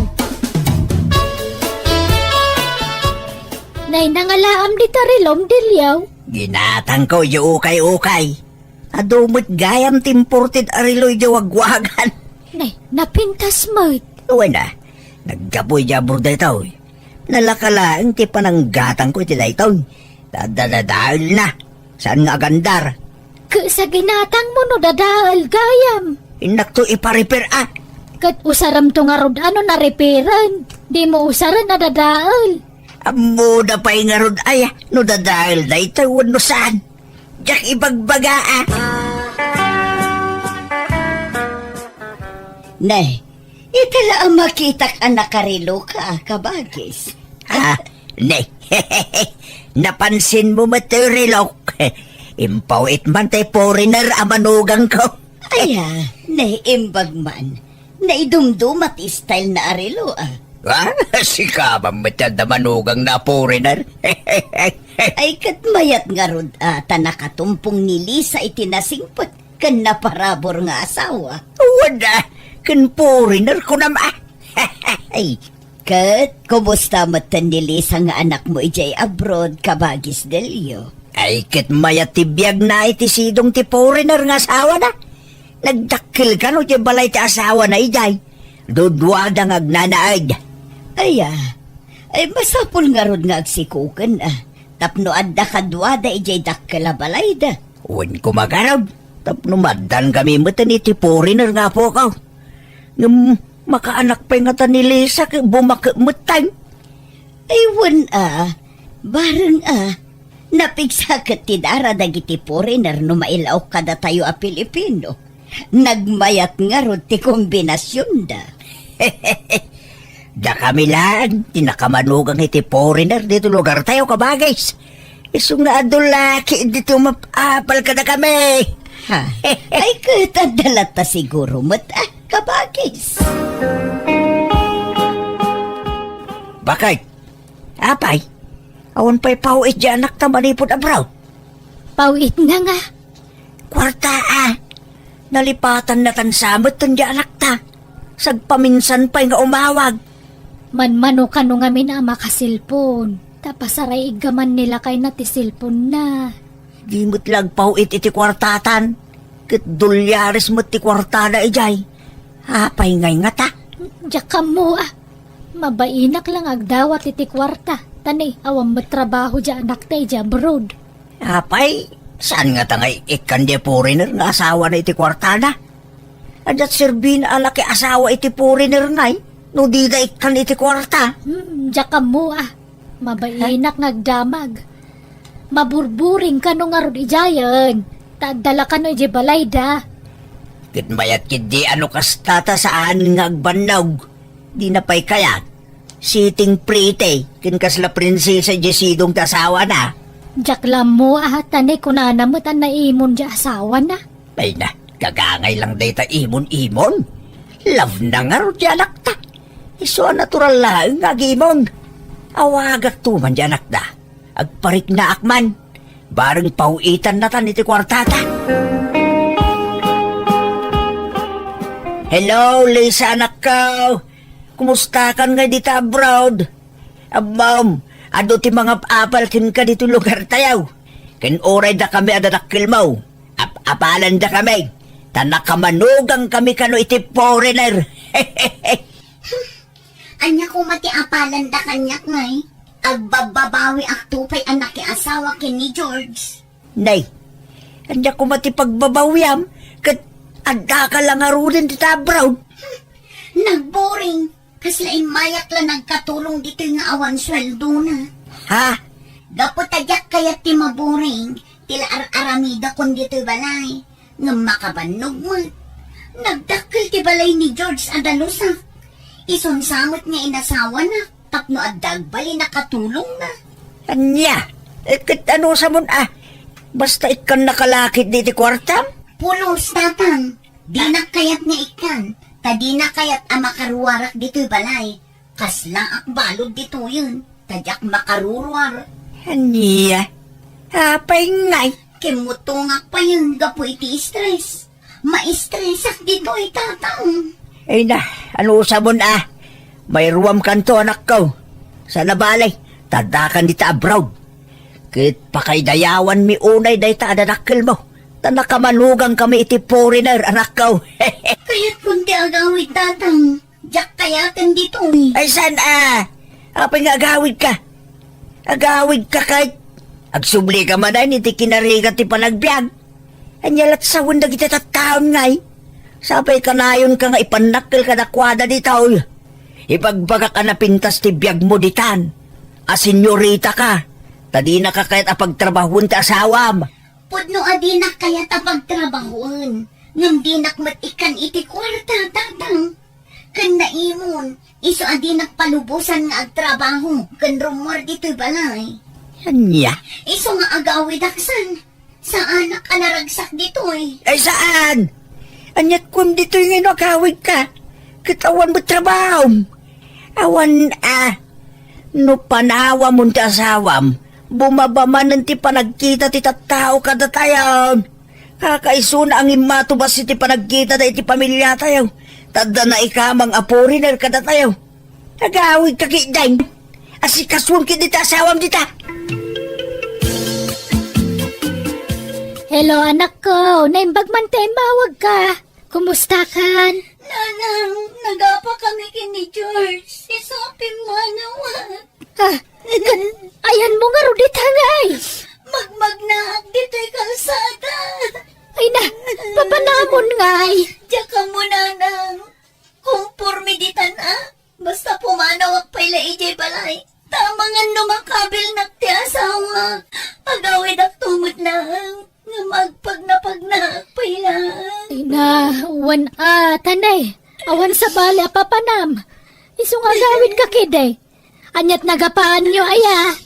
Nay nangalaam di tarilom dilyaw. Ginatang ko yung ukay-ukay. Adumot gayam timported ariloy jawagwagan. Nay, napintas mo't. Uwe na, naggapoy jabor da ito. Nalakalaan ti pananggatang ko ti dayton. Dadadadahil na. Saan nga gandar? Sa ginatang mo no dadaal gayam. Inak to iparipir Kat usaram to nga rod ano na repairan. Di mo usaran na dadaal. Amo da pa'y nga rod ay, no dadahil da ito, no saan? Diyak ibagbaga Nay, itala ang makitak ang nakarilo ka, kabagis. Ne, napansin mo materilok. Impawit man tay foreigner amanugang ko. Aya, nay imbag man. Naidumdum at style na arilo Si kabang matanda manugang na foreigner. Ay katmayat nga rod tanakatumpong ni Lisa itinasingpot kan naparabor nga asawa. Wala, kan foreigner ko naman. Kat, kumusta matan ni Lisa nga anak mo ijay abroad, kabagis delyo? Ay kat mayatibiyag na iti sidong ti foreigner nga asawa na. Nagdakil ka no ti balay ti asawa na ijay. Dudwada nga agnanaag. Aya, ay masapul nga rod nga agsikukan Tapno adda kadwada ijay dakkala balay da. Uwan ko magarab. Tapno madan kami matan iti foreigner nga po ka. Makaanak pa nga ta ni Lisa bumakmutang. Aywan bareng napigsakat ti dara dagiti foreigner no mailaw kada tayo Pilipino. Nagmayat nga rod ti kombinasyon da. Da kami lang, tinakamanugang iti foreigner dito lugar tayo kabagays. Isong na adulaki dito mapapal ka na kami. Ay katadalat ta siguro kabagis. Bakit? Apay, awan pa'y pauit di anak ta manipod abroad. Pauit na nga. Kwarta nalipatan na tansamot tan di anak ta. Sagpaminsan pa'y nga umawag. Manmano ka no nga min makasilpon. Tapasaray igaman nila kay na ti silpon na. Di mo't lag pauit iti kwartatan. Kat dolyares mo't ti kwartada ijay. Apay ngay nga ta. Diyak ka mo Mabainak lang agdawat iti kwarta. Tanay, awang matrabaho dya anak tayo dya abroad. Apay, saan nga tangay ikan di foreigner nga asawa na iti kwartada? Adat sirbin alaki asawa iti foreigner ngay. No di da ikan iti kwarta. Diyak ka mo Mabainak ngagdamag. Maburburing ka no nga rod ijayan. Tagdala ka no iji balay da. Kitmayat kidi ano kastata saan nga agbandaw. Di na pa'y kaya. Sitting pretty. Kinkasla prinsesa jesidong tasawa na. Diyak lang mo tanay kunanamot ang naimon dya asawa na. Ay na, kagangay lang day ta imon-imon. Love na nga ro di anak ta. Iso natural lang nga gimon. Awagak tuman di anak da. Agparik na akman. Bareng pauitan na tan iti kwartata. Hello, Lisa anak ko. Kumusta kan nga dita abroad? Ma'am, ano ti mga apal kin ka dito lugar tayaw? Kin oray da kami adadakil mo. Apalan da kami. Tanakamanugang kami kano iti foreigner. Anya ko mati apalan da kanyak ngay. Agbababawi ak tupay anak ki asawa kin ni George. Nay, anda ko mati pagbabawyam. Kat adda ka lang arunin dita abroad. Nagboring. Kaslain mayak lang nagkatulong dito nga awan sweldo na. Ha? Gaputagyak kaya ti maboring. Tila aramida kon dito'y balay. Nga makabanog mo. Nagdakil ti balay ni George Adalusa. Isunsamot niya inasawa na. Tapno adag bali nakatulong na. Anya? Kat ano sa mun Basta ikan nakalakit diti kwartam? Pulos tatang. Di na kayat nga ikan. Tadi na kayat makaruwarak dito'y balay. Kasla ak balod dito yun. Tadyak makaruruwar. Anya? Apay ngay. Kimutungak pa yun. Gapo iti stress. Ma-stressak dito'y tatang. Ay na, ano sa mun May ruwam kanto anak ko. Sa nabalay, tadakan dita abroad. Kit pakaydayawan mi unay day ta adadakil mo. Tanakamanugang kami iti foreigner anak ko. Kaya't kundi agawid tatang. Diyak kayatin dito. Ay san Apay nga agawid ka. Agawid ka kahit agsubli ka man ay iti kinarigat ti panagbiag. Anyalat sa wanda kita tattaon ngay. Sabay ka nayon ka nga ipanakil ka nakwada dito. Ipagbaga ka na pintas ti biag mo ditan. Senyorita ka. Tadi na ka kahit apagtrabahon ti asawam. Pudno adinak kaya tapagtrabahoan. Ngam dinak matikan iti kwarta tatang. Kan naimon, iso adinak palubusan nga agtrabaho. Kan rumor dito'y balay. Anya? Iso nga agawid aksan. Sa anak anaragsak dito'y. Ay saan? Anyat kung dito yung agawid ka. Kitawan mo trabaho. Awan no panawa mo ti asawam. Bumabamanan ti panagkita ti tattao kada tayo. Kakaisuna ang imatubas iti panagkita da iti pamilya tayo. Tadda na ikamang aporiner kada tayo. Agawid ka kidain. Asikaswan kita asawam dita. Hello anak ko, naimbag man tayo mawag ka. Kumusta kan? Nanang, nagapa kami kini George. Isopin mo nawa. Ayan mo nga rudit hangay. Magmagnaag dito'y kalsada. Ay na, papanamon ngay. Diyak ka mo nanang. Kung pormiditan basta pumanawak pala ijay balay. Tamangan numakabil na ti asawa. Agawid ak tumot lang. Nga magpagnapagna pala. Ay na, wan tanay. Awan sa bala papanam. Isong agawid ka kiday. Anyat nagapaan nyo aya.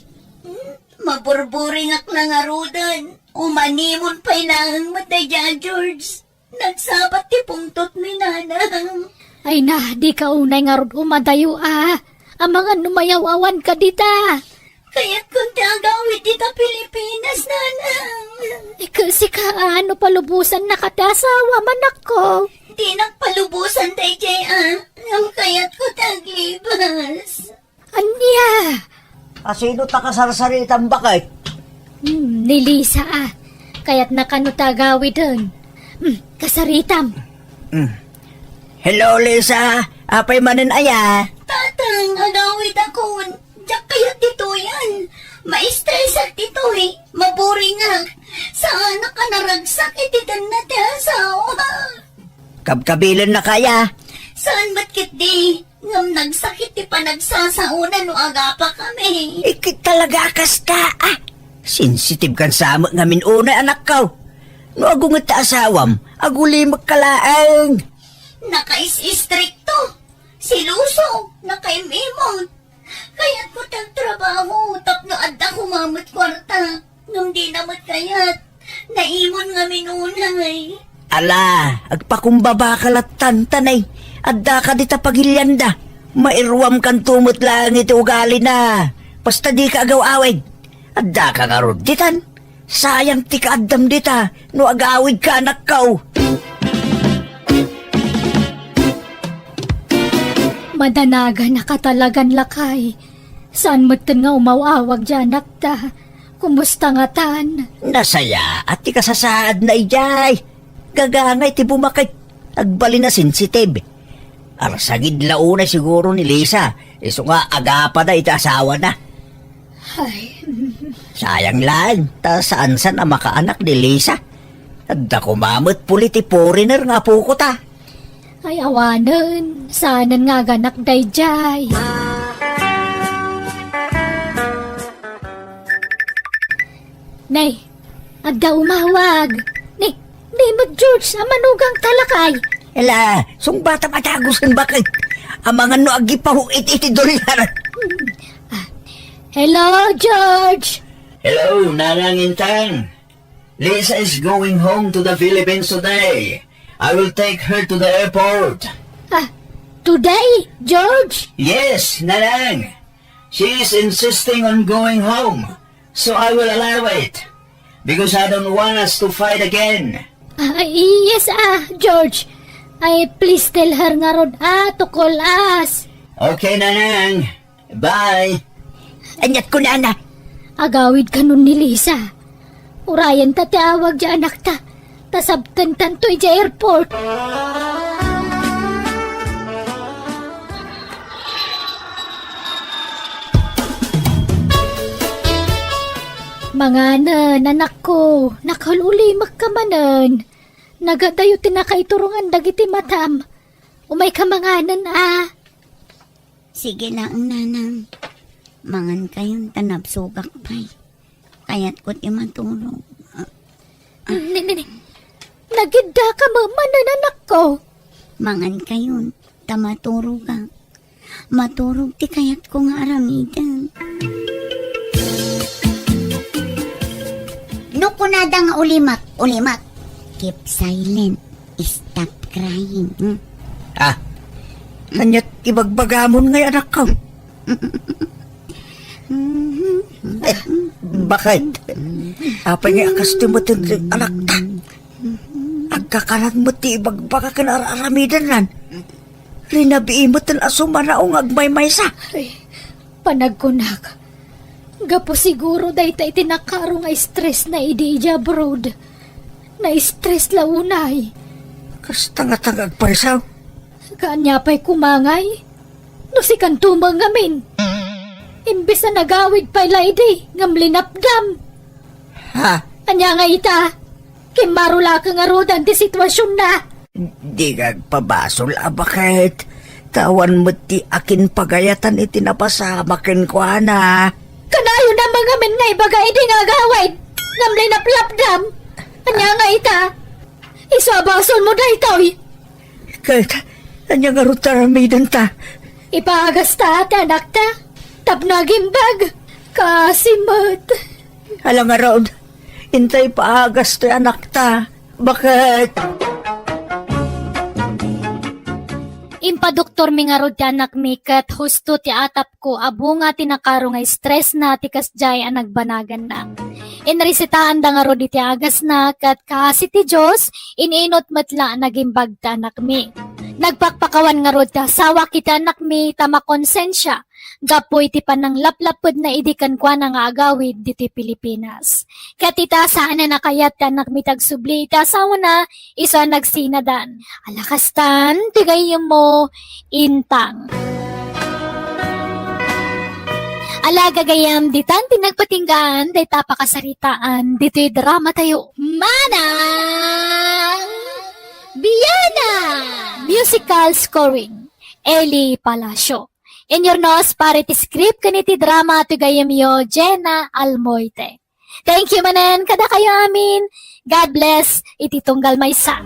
Maburburing ak lang arudan. Umanimon pa inahang matay dyan, George. Nagsabat ti pungtot ni nanang. Ay na, di ka unay nga rod umadayo Ang mga numayaw-awan ka dita. Kaya't kung tagawid dita Pilipinas, nanang. Kasi ka ano palubusan nakatasawa manak ko. Di nagpalubusan tayo dyan, Ang kaya't ko taglibas. Anya? Sino takasarsaritan bakit? Ni Lisa Kaya't nakanutagawi dun. Kasaritam. Hello Lisa, apay manin aya? Tatang, agawid ako. Diyak kaya't dito yan. Ma-stress at dito Maboring nga. Saan ka naragsak ititan na ti asawa? Kabkabilan na kaya? Saan ba't di? Ngam nagsakit ti panagsasauna no aga pa kami. Ikit talaga kasta Sensitive kan sama ngamin una anak ko. No agungat ta asawam, aguli magkalaang. Nakais-istrikto. Si Luso, nakaimimot. Kaya't ko tagtrabaho, tapno adda kumamot kwarta. Nung di namot kayat, naimon nga minunay. Ala, agpakumbaba kalatan tanay. Adda ka dita pagilyanda. Mairuam kan tumot lang iti ugali na. Basta di ka agaw-awid. Adda ka nga ron ditan. Sayang ti kaadam dita. No agawid ka anak kau. Madanaga na katalagan lakay. Saan mo nga umawawag dyan, nakta? Kumusta nga tan? Nasaya at ti kasasaad na ijay. Gagangay ti bumakit. Agbali na sensitive. Arsagid launa siguro ni Lisa. Iso nga agapa na iti asawa na. Ay, Sayang lang, ta saan na makaanak ni Lisa. Adda kumamot puliti foreigner nga po ko ta. ay awanan. Saanan nga ganak dayjay. Nay, adda umawag. Ni mag-George, amanugang talakay. Ela, sung bata matagusan bakit? Amangan no agi pa iti dolyar. Hello, George. Hello, Nanang Intang. Lisa is going home to the Philippines today. I will take her to the airport. Today, George? Yes, Nanang. She is insisting on going home, so I will allow it. Because I don't want us to fight again. Yes, George. Ay, please tell her nga rod, to call us. Okay, Nanang. Bye. Anyat ko na. Agawid ka nun ni Lisa. Urayan ta tiawag dyan anak ta. Tasabtan tantoy dya airport. Mga anak ko, nakaluli magkamanan. Nagadayo tinakaiturungan dagiti matam. Umay ka manganan Sige lang, nanang. Mangan kayong tanabsugak pa'y. Kaya't ko't imatulog. Nagida ka mamanan anak ko. Mangan kayon, tamaturo ka. Maturog ti kayat ko nga aramidan. Nukunada nga ulimak. Keep silent. Stop crying. Anyat ibagbagamon ngay anak ko. Bakit? Apay nga akas ti mo anak ta. Agkakalag mo ti ibagbaga ka na aramidan lan. Rinabiin mo tan asumanaong agmay-may sa. Ay, panagkunak. Gapo siguro dahi tayo tinakaro nga stress na idija abroad. Na-stress launay. Kas tanga-tanga agparisaw. Kanya pa'y kumangay. No si kantumang ngamin. Imbes na nagawid pa'y lady, ngam linapdam. Ha? Anya nga ita, kimarula ka nga rodan ti sitwasyon na. Di kagpabasol bakit? Tawan mo ti akin pagayatan iti napasama ken ko na. Kanayo na mga men nga ibagay di nga gawid, ngam linaplapdam. Anya nga ita, isabasol mo da ito'y. Kahit anya nga rutaramidan ta. Ipaagas ta ati anak ta, tapnagimbag, kasimot. Alang nga Rod, intay paagas to anak ta. Bakit? Impadoktor mi nga rod ti anak mi kat husto ti atap ko abo nga tinakaro nga stress na ti kasjay ang nagbanagan na. Inresitaan da nga rod iti agas na kat kasi ti Diyos ininot matla nagimbag ti anak mi. Nagpakpakawan nga rod ti asawa kita anak mi tama konsensya. Gapoy ti panang laplapod na idikan kwa na nga agawid diti Pilipinas. Katita saan na nakayat ti anak mi tagsubli iti asawa na isa nagsinadan. Alakastan, tigayem mo, intang. Alaga gayam ditan pinagpatinggaan day tapakasaritaan dito'y drama tayo. Manang Biyana! Musical scoring Eli Palacio. In your nose, parity script kaniti drama to gayam yo Jenna Almoite. Thank you manan kada kayo amin. God bless iti tunggal maysa.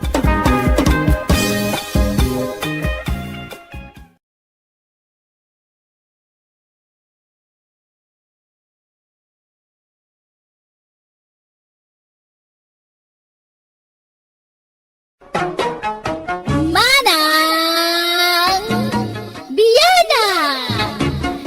Manang Biyana!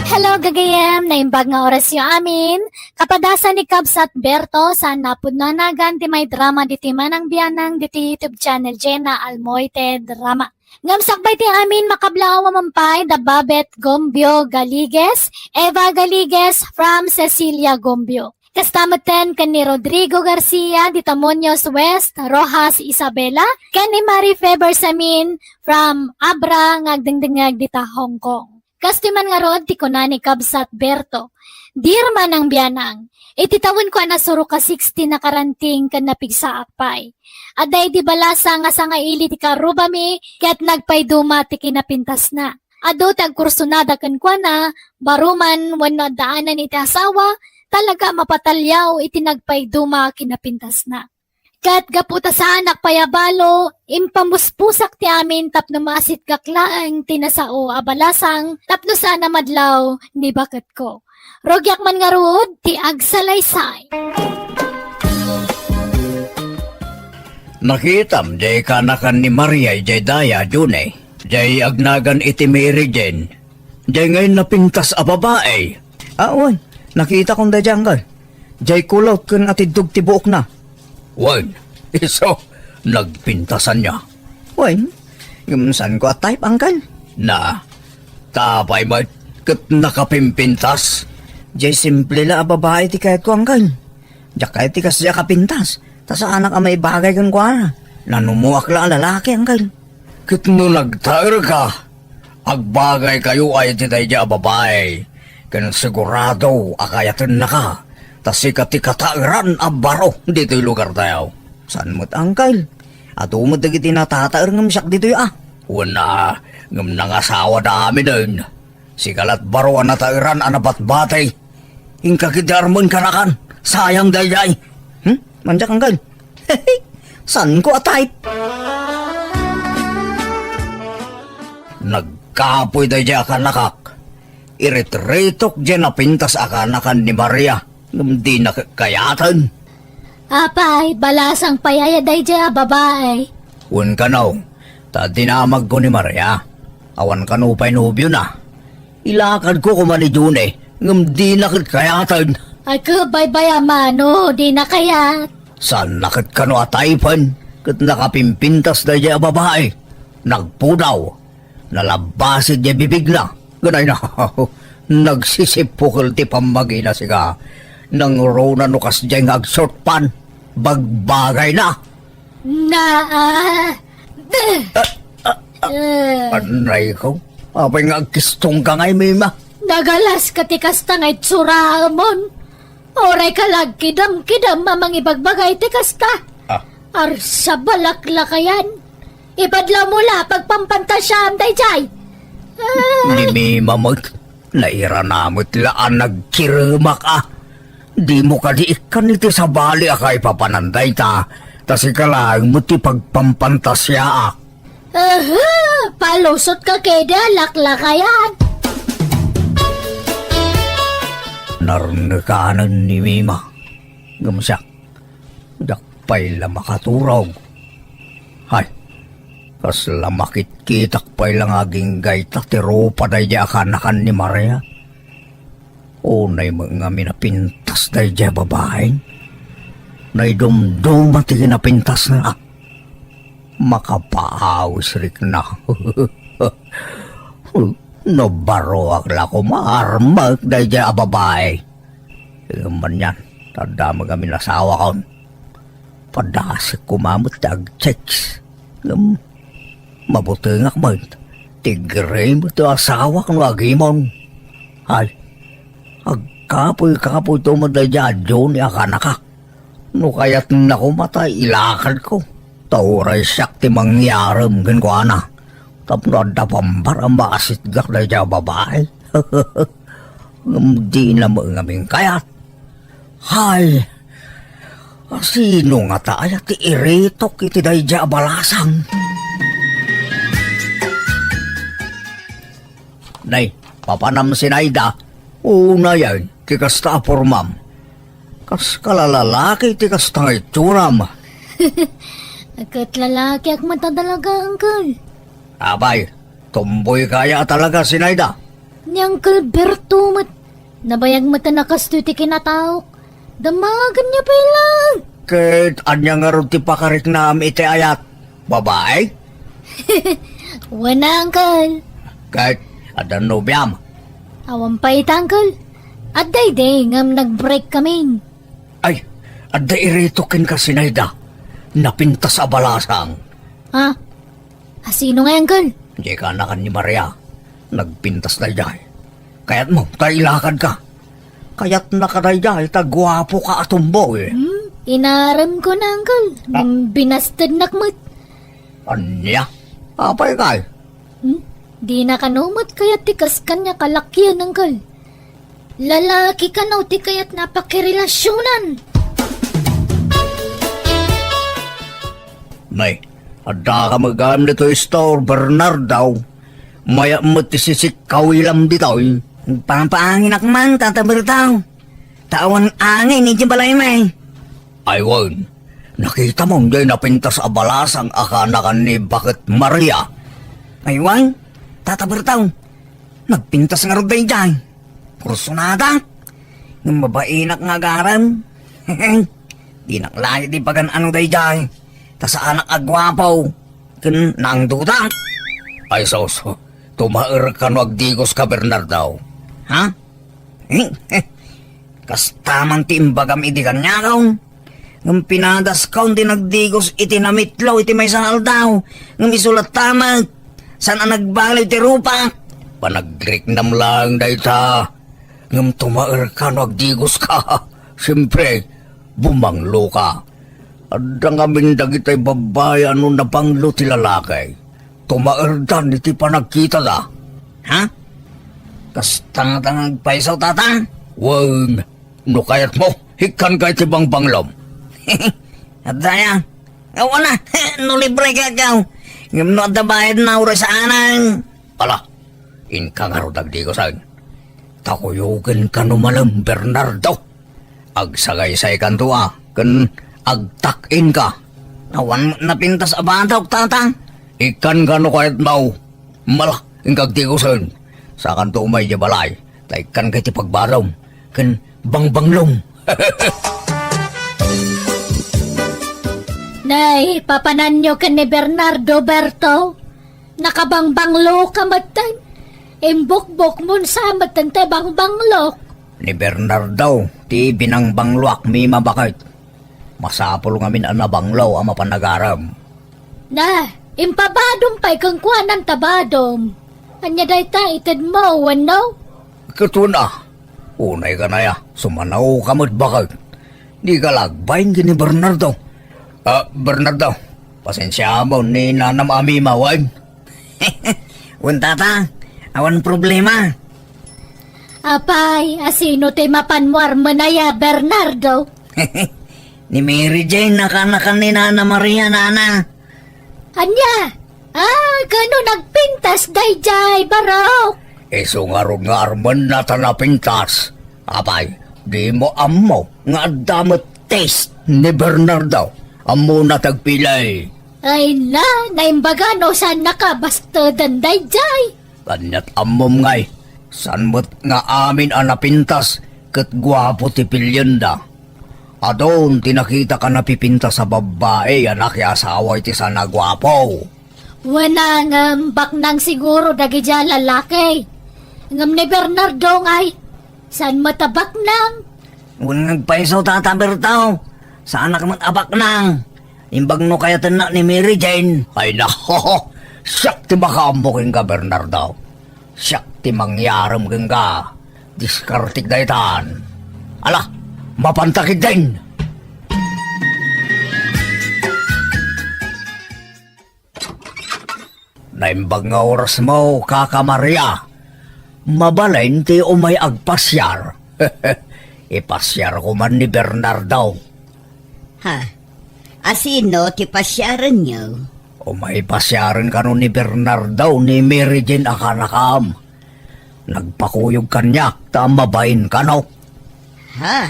Hello gagayam, naimbag nga oras yung amin. Kapadasan ni Kabsat Berto sa napudnanagan ti may drama diti Manang Biyanang diti YouTube channel Jenna Almoite Drama. Ngam sakbay ti amin makablaw mampay da Babet Gombio Galigues, Eva Galigues from Cecilia Gombio. Kastamatan kan ni Rodrigo Garcia di Tamoños West, Rojas Isabela, kan ni Marie Feber Samin from Abra ngagdengdengag di ta Hong Kong. Kastiman nga rod ti kunani Kabsat Berto, dirman ang biyanang. Ititawin ko na suro ka 60 na karanting kan napigsa akpay. Aday di balasa nga sa nga ili ti karubami, kaya't nagpayduma ti kinapintas na. Ado tag kursunada kan kwa na, baruman wano daanan iti asawa, talaga mapatalyaw iti nagpayduma kinapintas na. Kat gaputa sa anak payabalo, impamuspusak ti amin tapno maasit kaklaang tinasao abalasang, tapno sana madlaw ni bakat ko. Rogyak man nga ruod, ti agsalaysay. Nakitam, jay kanakan ni Maria, jay daya, june. Jay agnagan iti Mary Jane. Jay ngayon napintas a babae. Wan, nakita kong da janggal. Jay kulot kun atidug ti buok na. Wan, iso, nagpintasan niya. Wan, saan ko at type, angkal? Na, tapay ba, kat nakapimpintas? Jay simple la a babae ti kahit ko, angkal. Diyak kahit ti kasya kapintas. Tas anak a may bagay kan ko na. Nanumuak la lalaki, angkal. Kit no nagtair ka, agbagay kayo ay titay niya babae. Kan sigurado akayatin na ka. Tas ikati katairan a baro dito'y lugar tayo. Saan mo't, angkal? At umod na kiti natatair ng misyak dito ah. Una, ngam nangasawa na amin din. Sikalat baro ang natairan ang nabatbatay. Ingkakidarmon kanakan, sayang dayay. Manjak, angkal. Saan ko at type? Nagkapoy dayay akanakak. Iritretok dyan napintas akanakan ni Maria. Ngam di nakakayatan. Apay, balasang payayaday dya babae. Un kanaw, ta dinamag ko ni Maria. Awan kanaw pa'y nubyo na. Ilakad ko kumani June, ngam di nakakayatan. Ay kabay-bay amano, di na kaya. San nakit kano ataypan, kat nakapimpintas na niya babae. Nagpudaw, nalabasid niya bibig na. Ganay na, nagsisipukul ti pamagi na siga. Nang rona nukas diya nga short pan, bagbagay na. Anray ko, apay nga kistong ka ngay, Mima. Nagalas katikas tangay tsurahamon. Oray ka kidam-kidam mamang ibagbagay tikasta. Arsa balaklakayan. Ibadla mula pagpampantasyam dayjay. Ni Mima mo, naira namot laan nagkirmak Di mo ka diikan iti sa bali akay papananday ta. Tas ikalang mo ti pagpampantasya Palusot ka keda laklakayan. Narnakanan ni Mima. Gamsak, dakpay la makaturog. Hay, kas lamakit kitak pa'y lang aging gayta tiro paday di akanakan ni Maria. Unay mga minapintas day di babaeng. Nay dumduma ti kinapintas na. Makapaawis rik na. Nabaro akla ko maarmag day di babae. Ilaman yan, tanda mga minasawa kon. Padasik kumamot tag-checks. Mabuti nga man, tigre mo ito asawa kung agimon. Ay, agkapoy-kapoy tumaday dyan, John, akanaka. No kaya't nakumatay, ilakad ko. Tauray siyak ti mangyaram, gankwana. Tapno da pambar ang maasit gak na dyan babae. Di na mga aming kayat. Hay, sino nga tayo ti iritok iti day dyan balasang. Nay, papanam si Naida. Una yan, tikasta pormam. Kas kalalalaki tikasta ngay turam. Agkat lalaki ak matadalaga, Uncle. Abay, tumboy kaya talaga si Naida. Ni Uncle Berto nabayag mata nakasto ti kinataok. Damagan niya pa lang. Kahit anya nga ron ti pakarik na iti ayat. Babae? Wana, Uncle. Kahit adan no biyam. Awan pa Uncle. At day ngam nag-break kami. Ay, adda irito kin ka sinayda. Napinta sa balasang. Ha? Sino nga, Uncle? Di ka nakan ni Maria. Nagpintas na jay. Kaya't mo, tailakad ka. Kaya't nakadayay, tagwapo ka atumbo eh. Inaram ko na, Uncle. Binastad nakmat. Anya? Apay kay? Di na kanumot kaya tikas kanya kalakyan, Uncle. Lalaki ka na ti kaya't napakirelasyonan. Nay, adda ka magam dito store Bernard daw. Maya mo tisisik kawilam dito eh. Pampaangin akman, Tata Bertao. Tawan angin, ni balay may. Aywan, nakita mo hindi napinta sa balasang akanakan ni Bakit Maria. Aywan, Tata Bertao. Nagpintas nga rin dyan. Kursunada. Ng mabainak nga garam. Di naklayo di pagan ano dyan. Ta sa anak agwapo. Kun nang duda. Ay sos, tumaer ka no agdigos ka Bernardo. Ha? Kastamang timbagam iti kanya kaw. Ng pinadas kaw di nagdigos iti namitlaw iti may sangal daw. Ng isulat tamag. Saan ang nagbaliw ti rupa? Panagreknam lang dayta. Ngam tumaer ka no agdigos ka. Siyempre, bumanglo ka. Adda nga mindagitay babay ano na panglo ti lalaki. Tumaer dan iti panagkita da. Ha? Kastang-tang paisaw tata? Wang, no kayat mo, hikan ka iti bang banglom. At daya, wala, no libre ka kaw. Ngam no at bayad na ura sa anang. Ala, inka nga ro dagdigosan. Takuyugan ka numalam, Bernardo. Agsagay-say kan tuwa, kan agtakin ka. Awan napintas abadaw tata. Ikan ka no kayat mau. Mala, ingkag digusan. Sa kanto umay di balay. Taikan ka iti pagbarong. Kan bangbanglong. Nay, papanan nyo ka ni Bernardo Berto. Nakabangbanglo ka matan. Imbok-bok mo sa matan te bangbanglo. Ni Bernardo, ti binangbangluak mi mabakit. Masapol ngamin ang nabanglaw ang mapanagaram. Na, impabadom pa'y kang kuanan tabadom. Anya day ta itad mo, wano? Katuna, unay ka na ya, sumanaw ka mo't bakit. Di ka lagbayin ni Bernardo. Bernardo, pasensya mo ni nanam ami mawan. Wan tata, awan problema. Apay, asino te mapanwar manaya Bernardo? Ni Mary Jane nakanakan ni Nana Maria nana. Anya? Gano nagpintas dayjay, barok? Iso nga ron nga arman na tanapintas. Apay, di mo amo nga damot taste ni Bernardo. Amo na tagpilay. Ay na, naimbagano saan nakabastadan dayjay? Kanyat amom ngay. San mo't nga amin ang napintas kat gwapo ti pilyenda. Adon tinakita ka napipinta sa babae anak ya asawa iti sana gwapo. Wana ngambak nang siguro dagi dyan lalaki. Ngam ni Bernardo ngay, saan matabak nang? Wan nagpaisaw tata Bertao. Saan ka abak nang? Imbag no kaya tanak ni Mary Jane. Ay nako, siyak ti makaambukin ka Bernardo. Siyak ti mangyaram kang ka. Diskartik daytan. Ala, mapantakid din. Naimbag nga oras mo, Kaka Maria. Mabalain ti umay agpasyar. Ipasyar ko man ni Bernardo. Ha? Asino ti pasyaran niyo? Umay pasyaran ka nun ni Bernardo ni Mary Jane akanakam. Nagpakuyog kanyak, tamabain ka no. Ha?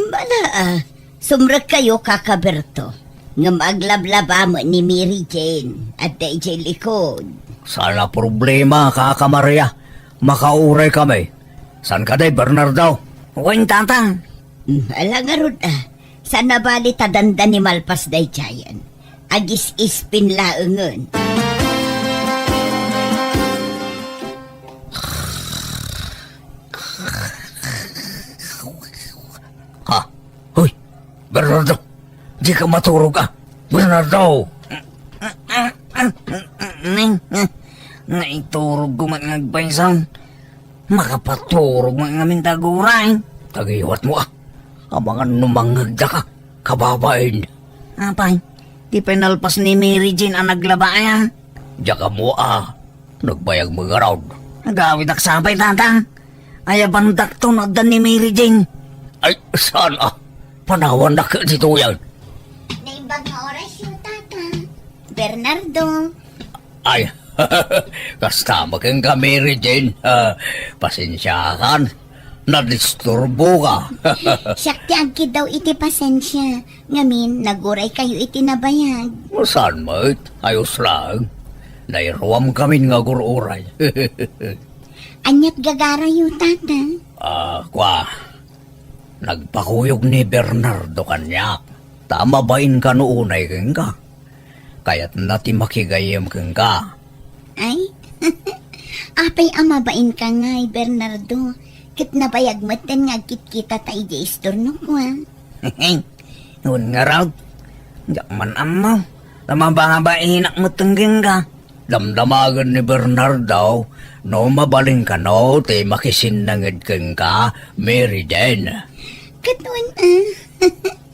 Bala sumrag kayo kakaberto. Nga maglablaba mo ni Mary Jane at DJ likod. Sana problema, Kaka Maria. Makauray kami. San ka day, Bernardo? Wan tata. Alangarod sa nabali tadanda ni Malpas day Jayan. Agis ispin laungon. di ka maturog ah. Bernardo! Naiturog ko mga nagpaisang. Makapaturog mga aming taguray. Tagiwat mo ah. Ang mga numangagda ka, kababain. Apay, di penalpas ni Mary Jane ang naglabaya. Diya ka mo ah. Nagbayag mga raw. Nagawid ak sabay tata. Ayabandak to nagdan ni Mary Jane. Ay, saan ah? Panawan na ka dito yan. Naimbag nga oras yung tata. Bernardo. Ay, kastama kang ka, Mary Jane. Pasensya kan. Nadisturbo ka. Siyak ti agkid daw iti pasensya. Ngamin, naguray kayo iti nabayag. Saan mate? Ayos lang. Nairuam kami nga gururay. Anyat gagara yung tata. Kwa. Nagpakuyog ni Bernardo kanyak. Tama bain ka noonay kang ka? Kaya't nati makigayam kang ka. Ay, apay amabain ka nga, Bernardo. Kit nabayag matan nga kit-kita tayo di istorno ko, ha? Noon nga raw. Diyak man amaw. Tama ba nga ba inak mo tungging ka? Damdamagan ni Bernardo, no mabaling ka no, te makisinangid kang ka, Mary Jane. Katuan,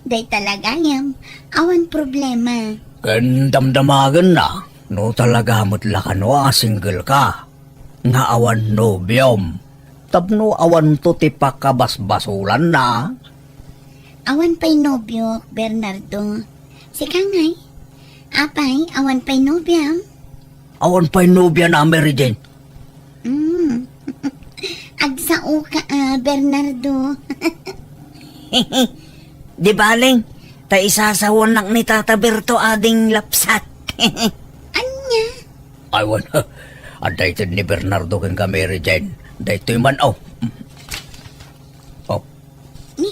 day talaga yam. Awan problema. Kan damdamagan na, no talaga mutla ka no, single ka. Nga awan no biyom. Tapno awan to tipak kabasbasulan na. Awan pa'y nobyo, Bernardo. Si Kangay. Apay, awan pa'y nobyo. Awan pa'y nobya na, Mary Jane. Agsao ka, Bernardo. Di baling, ta isasawan lang ni Tata Berto ading lapsat. Anya? Awan, adaytid ni Bernardo kang ka, Mary Jane. Daytoy man, oh. Oh, Ni,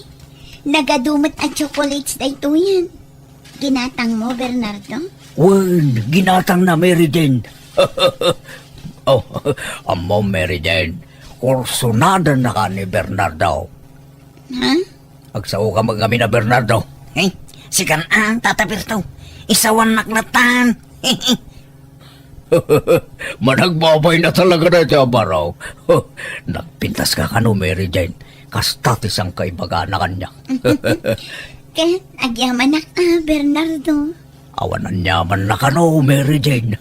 nagadumot ang chocolates day to yan. Ginatang mo, Bernardo? wen, ginatang na, Mary Jane. Oh, amo, Mary Jane. Kursunada na ka ni Bernardo. Ha? Agsao ka magami na, Bernardo. Sikan ang Tata Berto. Isawan naklatan. Managbabay na talaga na siya, Baraw. Nagpintas ka kano, Mary Jane. Kastatis ang kaibaga na kanya. Ket, agyaman na ka, Bernardo. Awanan yaman na kano, Mary Jane.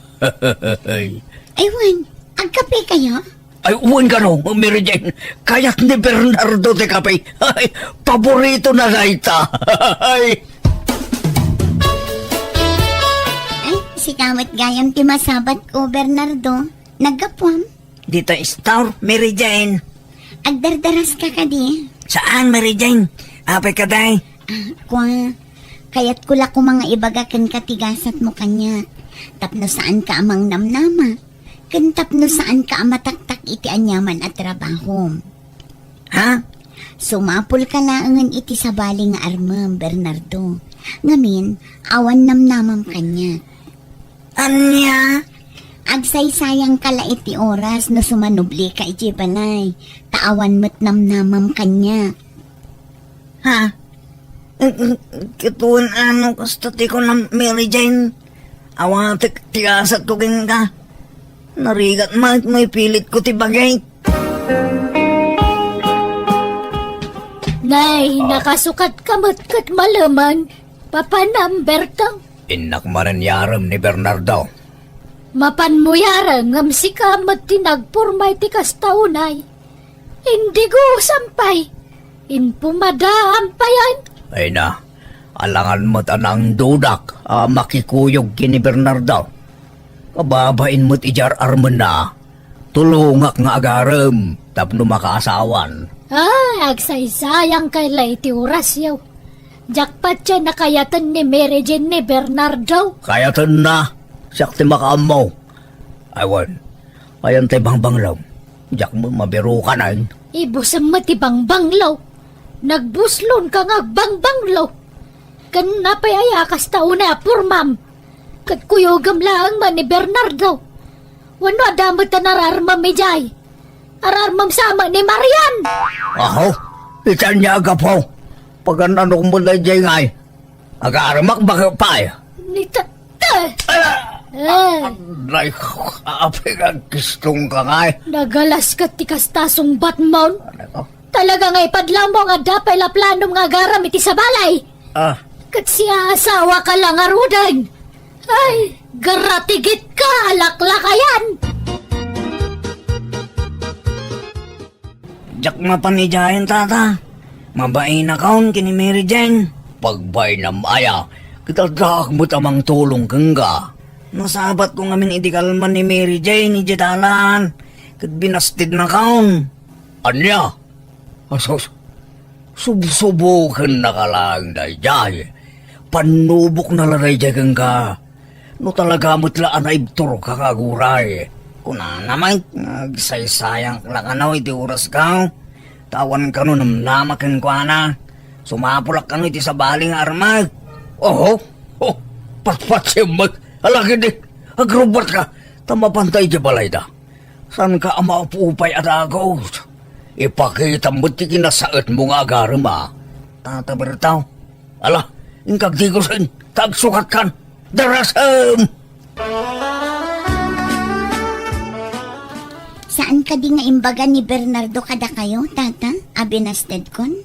Aywan, agkape kayo? Ay, uwan ka no, Mary Jane. Kaya't ni Bernardo de Cape. Ay, paborito na gaita. Ay, Ay, si kamot gayam ti masabat ko, Bernardo. Naggapuam. Dito star, Mary Jane. Agdardaras ka kadi. Saan, Mary Jane? Apay ka day. Kwa, kaya't kula ko mga ibagakan katigasat mo kanya. Tapno saan ka amang namnama. Kan tapno saan ka amataktak iti anyaman at trabaho. Ha? Sumapul ka laangan iti sabali nga armam, Bernardo. Ngamin, awan namnamam kanya. Anya? Agsaysayang kala iti oras no sumanubli ka iti balay. Taawan mo't namnamam kanya. Ha? Kituan ano kasto ti ko na Mary Jane. Awa tigasat ko king ka. Narigat may pilit ko ti bagay. Nay, nakasukat kamot kat malaman. Papanam, Bertang. inak maran yaram ni Bernardo. Mapan mo yarang ngam si kamat tinagpurmay ti kastaunay. Hindi ko sampay. Inpumada ampayan. Ay na, alangan mo't anang dudak, makikuyog kini Bernardo. Kababain mo't ijar arman na, tulungak nga agarem, tapno makaasawan. Agsaysayang kay ti oras yaw. Jakpat siya nakayatan ni Mary Jane ni Bernardo. Kayatan na, siyak ti makaamaw. Aywan, ayan tay bangbanglaw. Jak mo mabiro ka na yun. Ibusam mo ti bangbanglaw. Nagbuslon ka nga bangbanglaw. Kan napayaya kastaw na purmam. Kat kuyogam laang man ni Bernardo. Wano adamot na nararmam mi jay. Ararmam sama ni Marian. Aho, itan niya agapaw. Pagkananong mo na dyan ngay. Agaramak baka pay. Ni tata. Ay, api ka gistong ka nga eh. Nagalas ka tikas tasong Batman. Ano ko? Talaga nga ipadlaw mo nga dapay la plano nga garam iti sa balay. Ah, Kat siya asawa ka lang arudan. Ay, garatigit ka, alaklakayan. Jak mapanijayan tata. Mabain na kaon kini Mary Jane. pagbay na maya, kitadak mo tamang tulong kangga. Nasabat ko ngamin idikalman ni Mary Jane, ni Jadalan. Kat binastid na kaon. Anya? Asos, subsubukan na ka lang dayjay. Panubok na laray jay kangga. No talaga mutlaan na ibtor kakaguray. Kuna naman, nagsaysayang lakanaw iti oras ka. Tawan ka no namnamakin ko na. Sumapulak ka no iti sa baling armag. Oh, patpat siya mag. Alaki di, agrubat ka. Tamapantay di balay da. San ka ama upupay at agos? Ipakita mo ti kinasaot mo nga agarim ah. Tata bertaw. Ala, ingkag di ko sin, tagsukat kan. Darasam! Saan ka di nga imbaga ni Bernardo kada kayo, tata? Abinasted kon?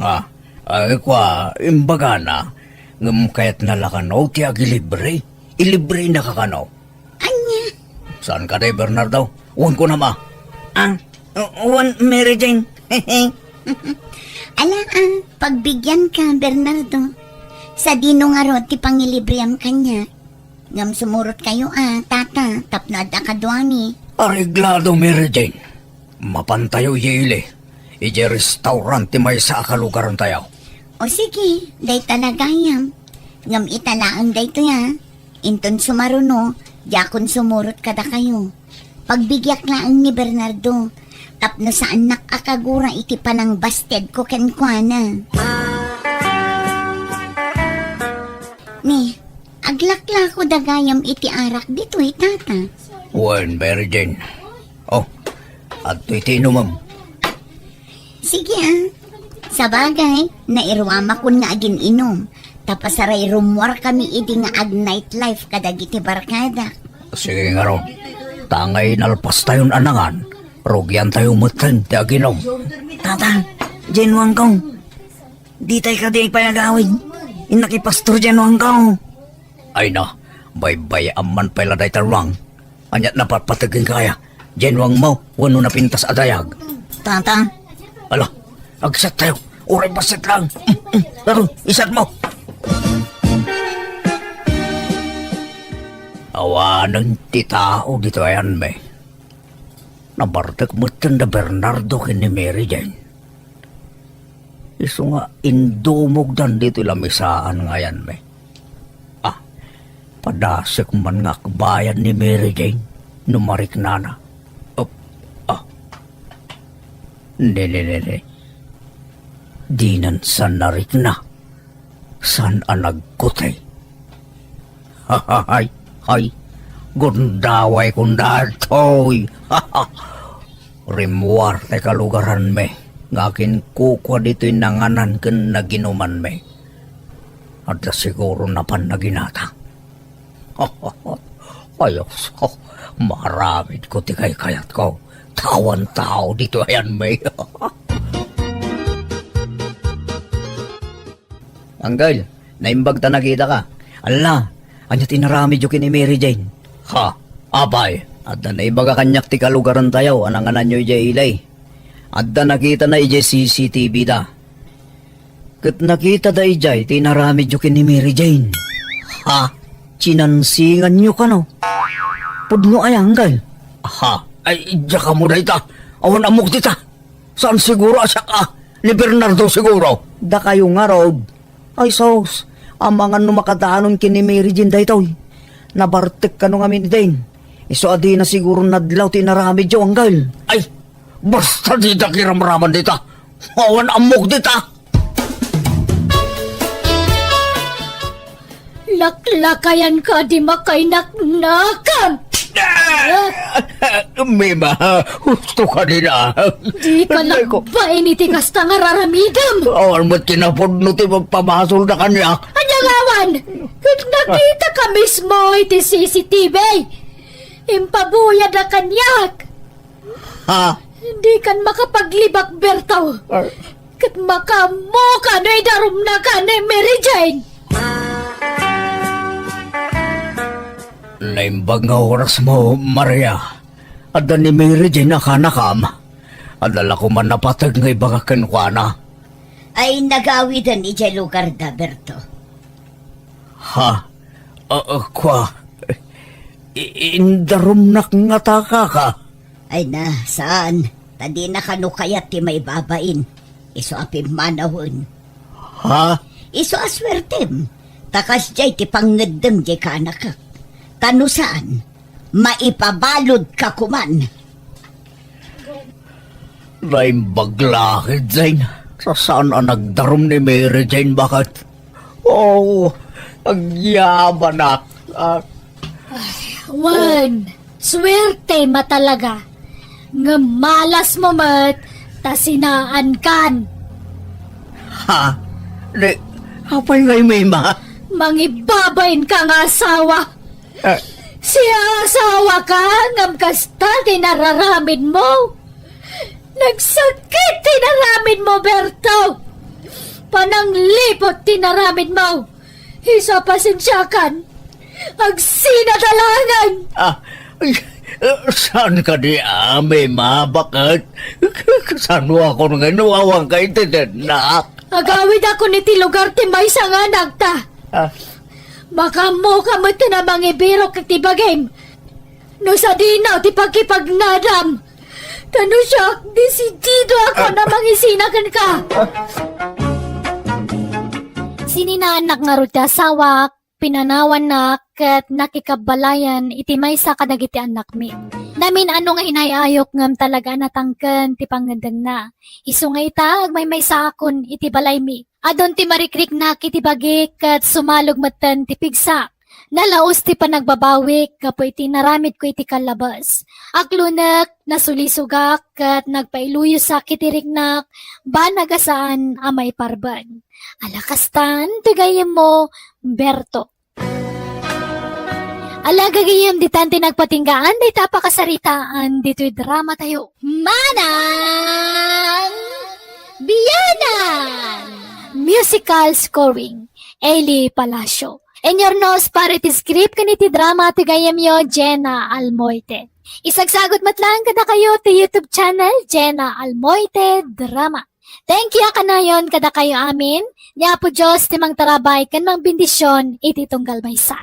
Ha? Ay kwa, imbaga na. Ngam kaya't nalakanaw ti agilibre. Ilibre na kakanaw. Anya? Saan ka day, Bernardo? Uwan ko na ma. Uwan, Mary Jane. Ala pagbigyan ka, Bernardo. Sa dino nga ro, ti pangilibriam kanya. Ngam sumurot kayo tata. Tapnad akadwani. Areglado, Mary Jane. Mapantayo yili. Ije restaurant ti may sa akalugaran tayo. O sige, day talagayam. Ngam italaang day to ya. Inton sumaruno, yakon sumurot kada kayo. Pagbigyak laang ni Bernardo. Tapno saan nakakagura iti panang basted ko kenkwana. Ni, aglakla ko dagayam iti arak dito tata. Uwan, Mary Jane. Oh, at iti inumam. Sige Sa bagay, nairwama ko nga agin inom. Tapasaray rumwar kami iti nga ag nightlife kadagiti barkada. Sige nga ro. Tangay nalpas tayon anangan. Rugyan tayo mutan ti aginom. Tata, Jane Wangkong. Di tayo ka di payagawin. Inakipastor Jane Wangkong. Ay na, bay-bay aman pala day tarwang. Anyat na patpatagin kaya. Jenwang mo, wano na pintas adayag. Tata, Ala, agsat tayo. Uray basit lang. Laro, isat mo. Awanan ti tao dito ayan me. Nabartak mo na Bernardo kini Mary Jane. Iso nga indumog dan dito lamisaan nga yan me. Padasik man nga kabayan ni Mary Jane. Numarik na. Hindi. Dinan san narik na. San anagkutay. Hay. Gundaway kundatoy. Rimuar te kalugaran me. Ngakin kukwa dito'y nanganan ken naginuman me. At siguro na pan naginata. Ayos, maramid ko ti kay kayat ko. Tawan tao dito ayan may. Anggal, naimbag ta nakita ka. Ala, anya tinaramid yung kini Mary Jane. Ha, abay. At na naibaga kanyak ti kalugaran tayo. Ananganan nyo ije ilay. At na nakita na ije CCTV da. Kat nakita da ije tinaramid yung kini Mary Jane. Ha, sinansingan nyo ka no? Pudno ay anggal. Ha, ay diya ka mo na ita. Awan amok dita. Saan siguro asya ka? Ni Bernardo siguro. da kayo nga rod. Ay sos, ang mga numakadaanon kini Mary Jane daytoy. Nabartik ka no nga minitin. Iso adi na siguro nadlaw tinaramid yung anggal. Ay, basta dita kiramraman dita. Awan amok dita. Laklakayan ka di makainaknakan. Mima, gusto ka din ah. Di ka nagbain iti kasta nga raramidam. Awan mo't kinapod no ti magpamasol na kanya. Anya Nangawan! Kung nakita ka mismo iti CCTV, impabuyad na kanyak. Ha? Hindi kan makapaglibak, Berto. Kat makamo ka na idarum na ka ni Mary Jane. Naimbag nga oras mo, Maria. Ada ni Mary Jane nakanakam. Adala ko man napatag nga ibaga kenkwana. Ay nagawidan iti lugar da, Berto. Ha? Kwa? Indarum nak nga taka ka. Ay na, saan? Tadi na kanukayat ti may babain. Iso apim manahon. Ha? Iso aswertem. Takas jay ti pangedeng jay ka anak ka. Tano saan? Maipabalod ka kuman. Naimbag lakid, Zain. Sa saan ang nagdarum ni Mary Jane, bakit? Oh, agyaban na. Wan, swerte matalaga. Nga malas mo mat, tasinaan kan. Ha? Di, apay ngay may ma? Mangibabain ka nga asawa. Siya asawa ka, ngam kasta tinararamid mo. Nagsakit tinaramid mo, Berto. Pananglipot tinaramid mo. Isa pasensyakan. Agsinadalangan. Saan ka di ame, ma? Bakit? Saan mo ako nga nuwawang ka itinenak? Agawid ako ni ti lugar ti may nga nagta. Makamo ka mo na mga ibirok ti bagim. No sa dinaw ti pagkipagnadam. Tano siya, desidido ako na mangisinakan ka. Sininaanak nga ro ti asawa, pinanawan na kat nakikabalayan iti may sa kadagiti anak mi. Namin ano nga inayayok ngam talaga natangken ti pangandang na. Isu nga itag may sa akon iti balay mi. Adon ti marikrik na kiti bagik kat sumalog matan ti pigsa. Nalaos ti panagbabawik kapo iti naramid ko iti kalabas. Aklunak, nasulisugak kat nagpailuyo sa kitiriknak ba nagasaan amay parban. Alakastan, tigayem mo, Berto. Alagagayem di tanti nagpatinggaan, di tapakasaritaan, dito'y drama tayo. Manang Biyanan! Musical scoring, Eli Palacio. And your nose para iti script kaniti drama tigayem yo, Jenna Almoite. Isagsagot matlang kada kayo ti YouTube channel, Jenna Almoite Drama. Thank you kanayon kada kayo amin. Niya po Diyos timang tarabay kan mang bendisyon iti tunggal maysa.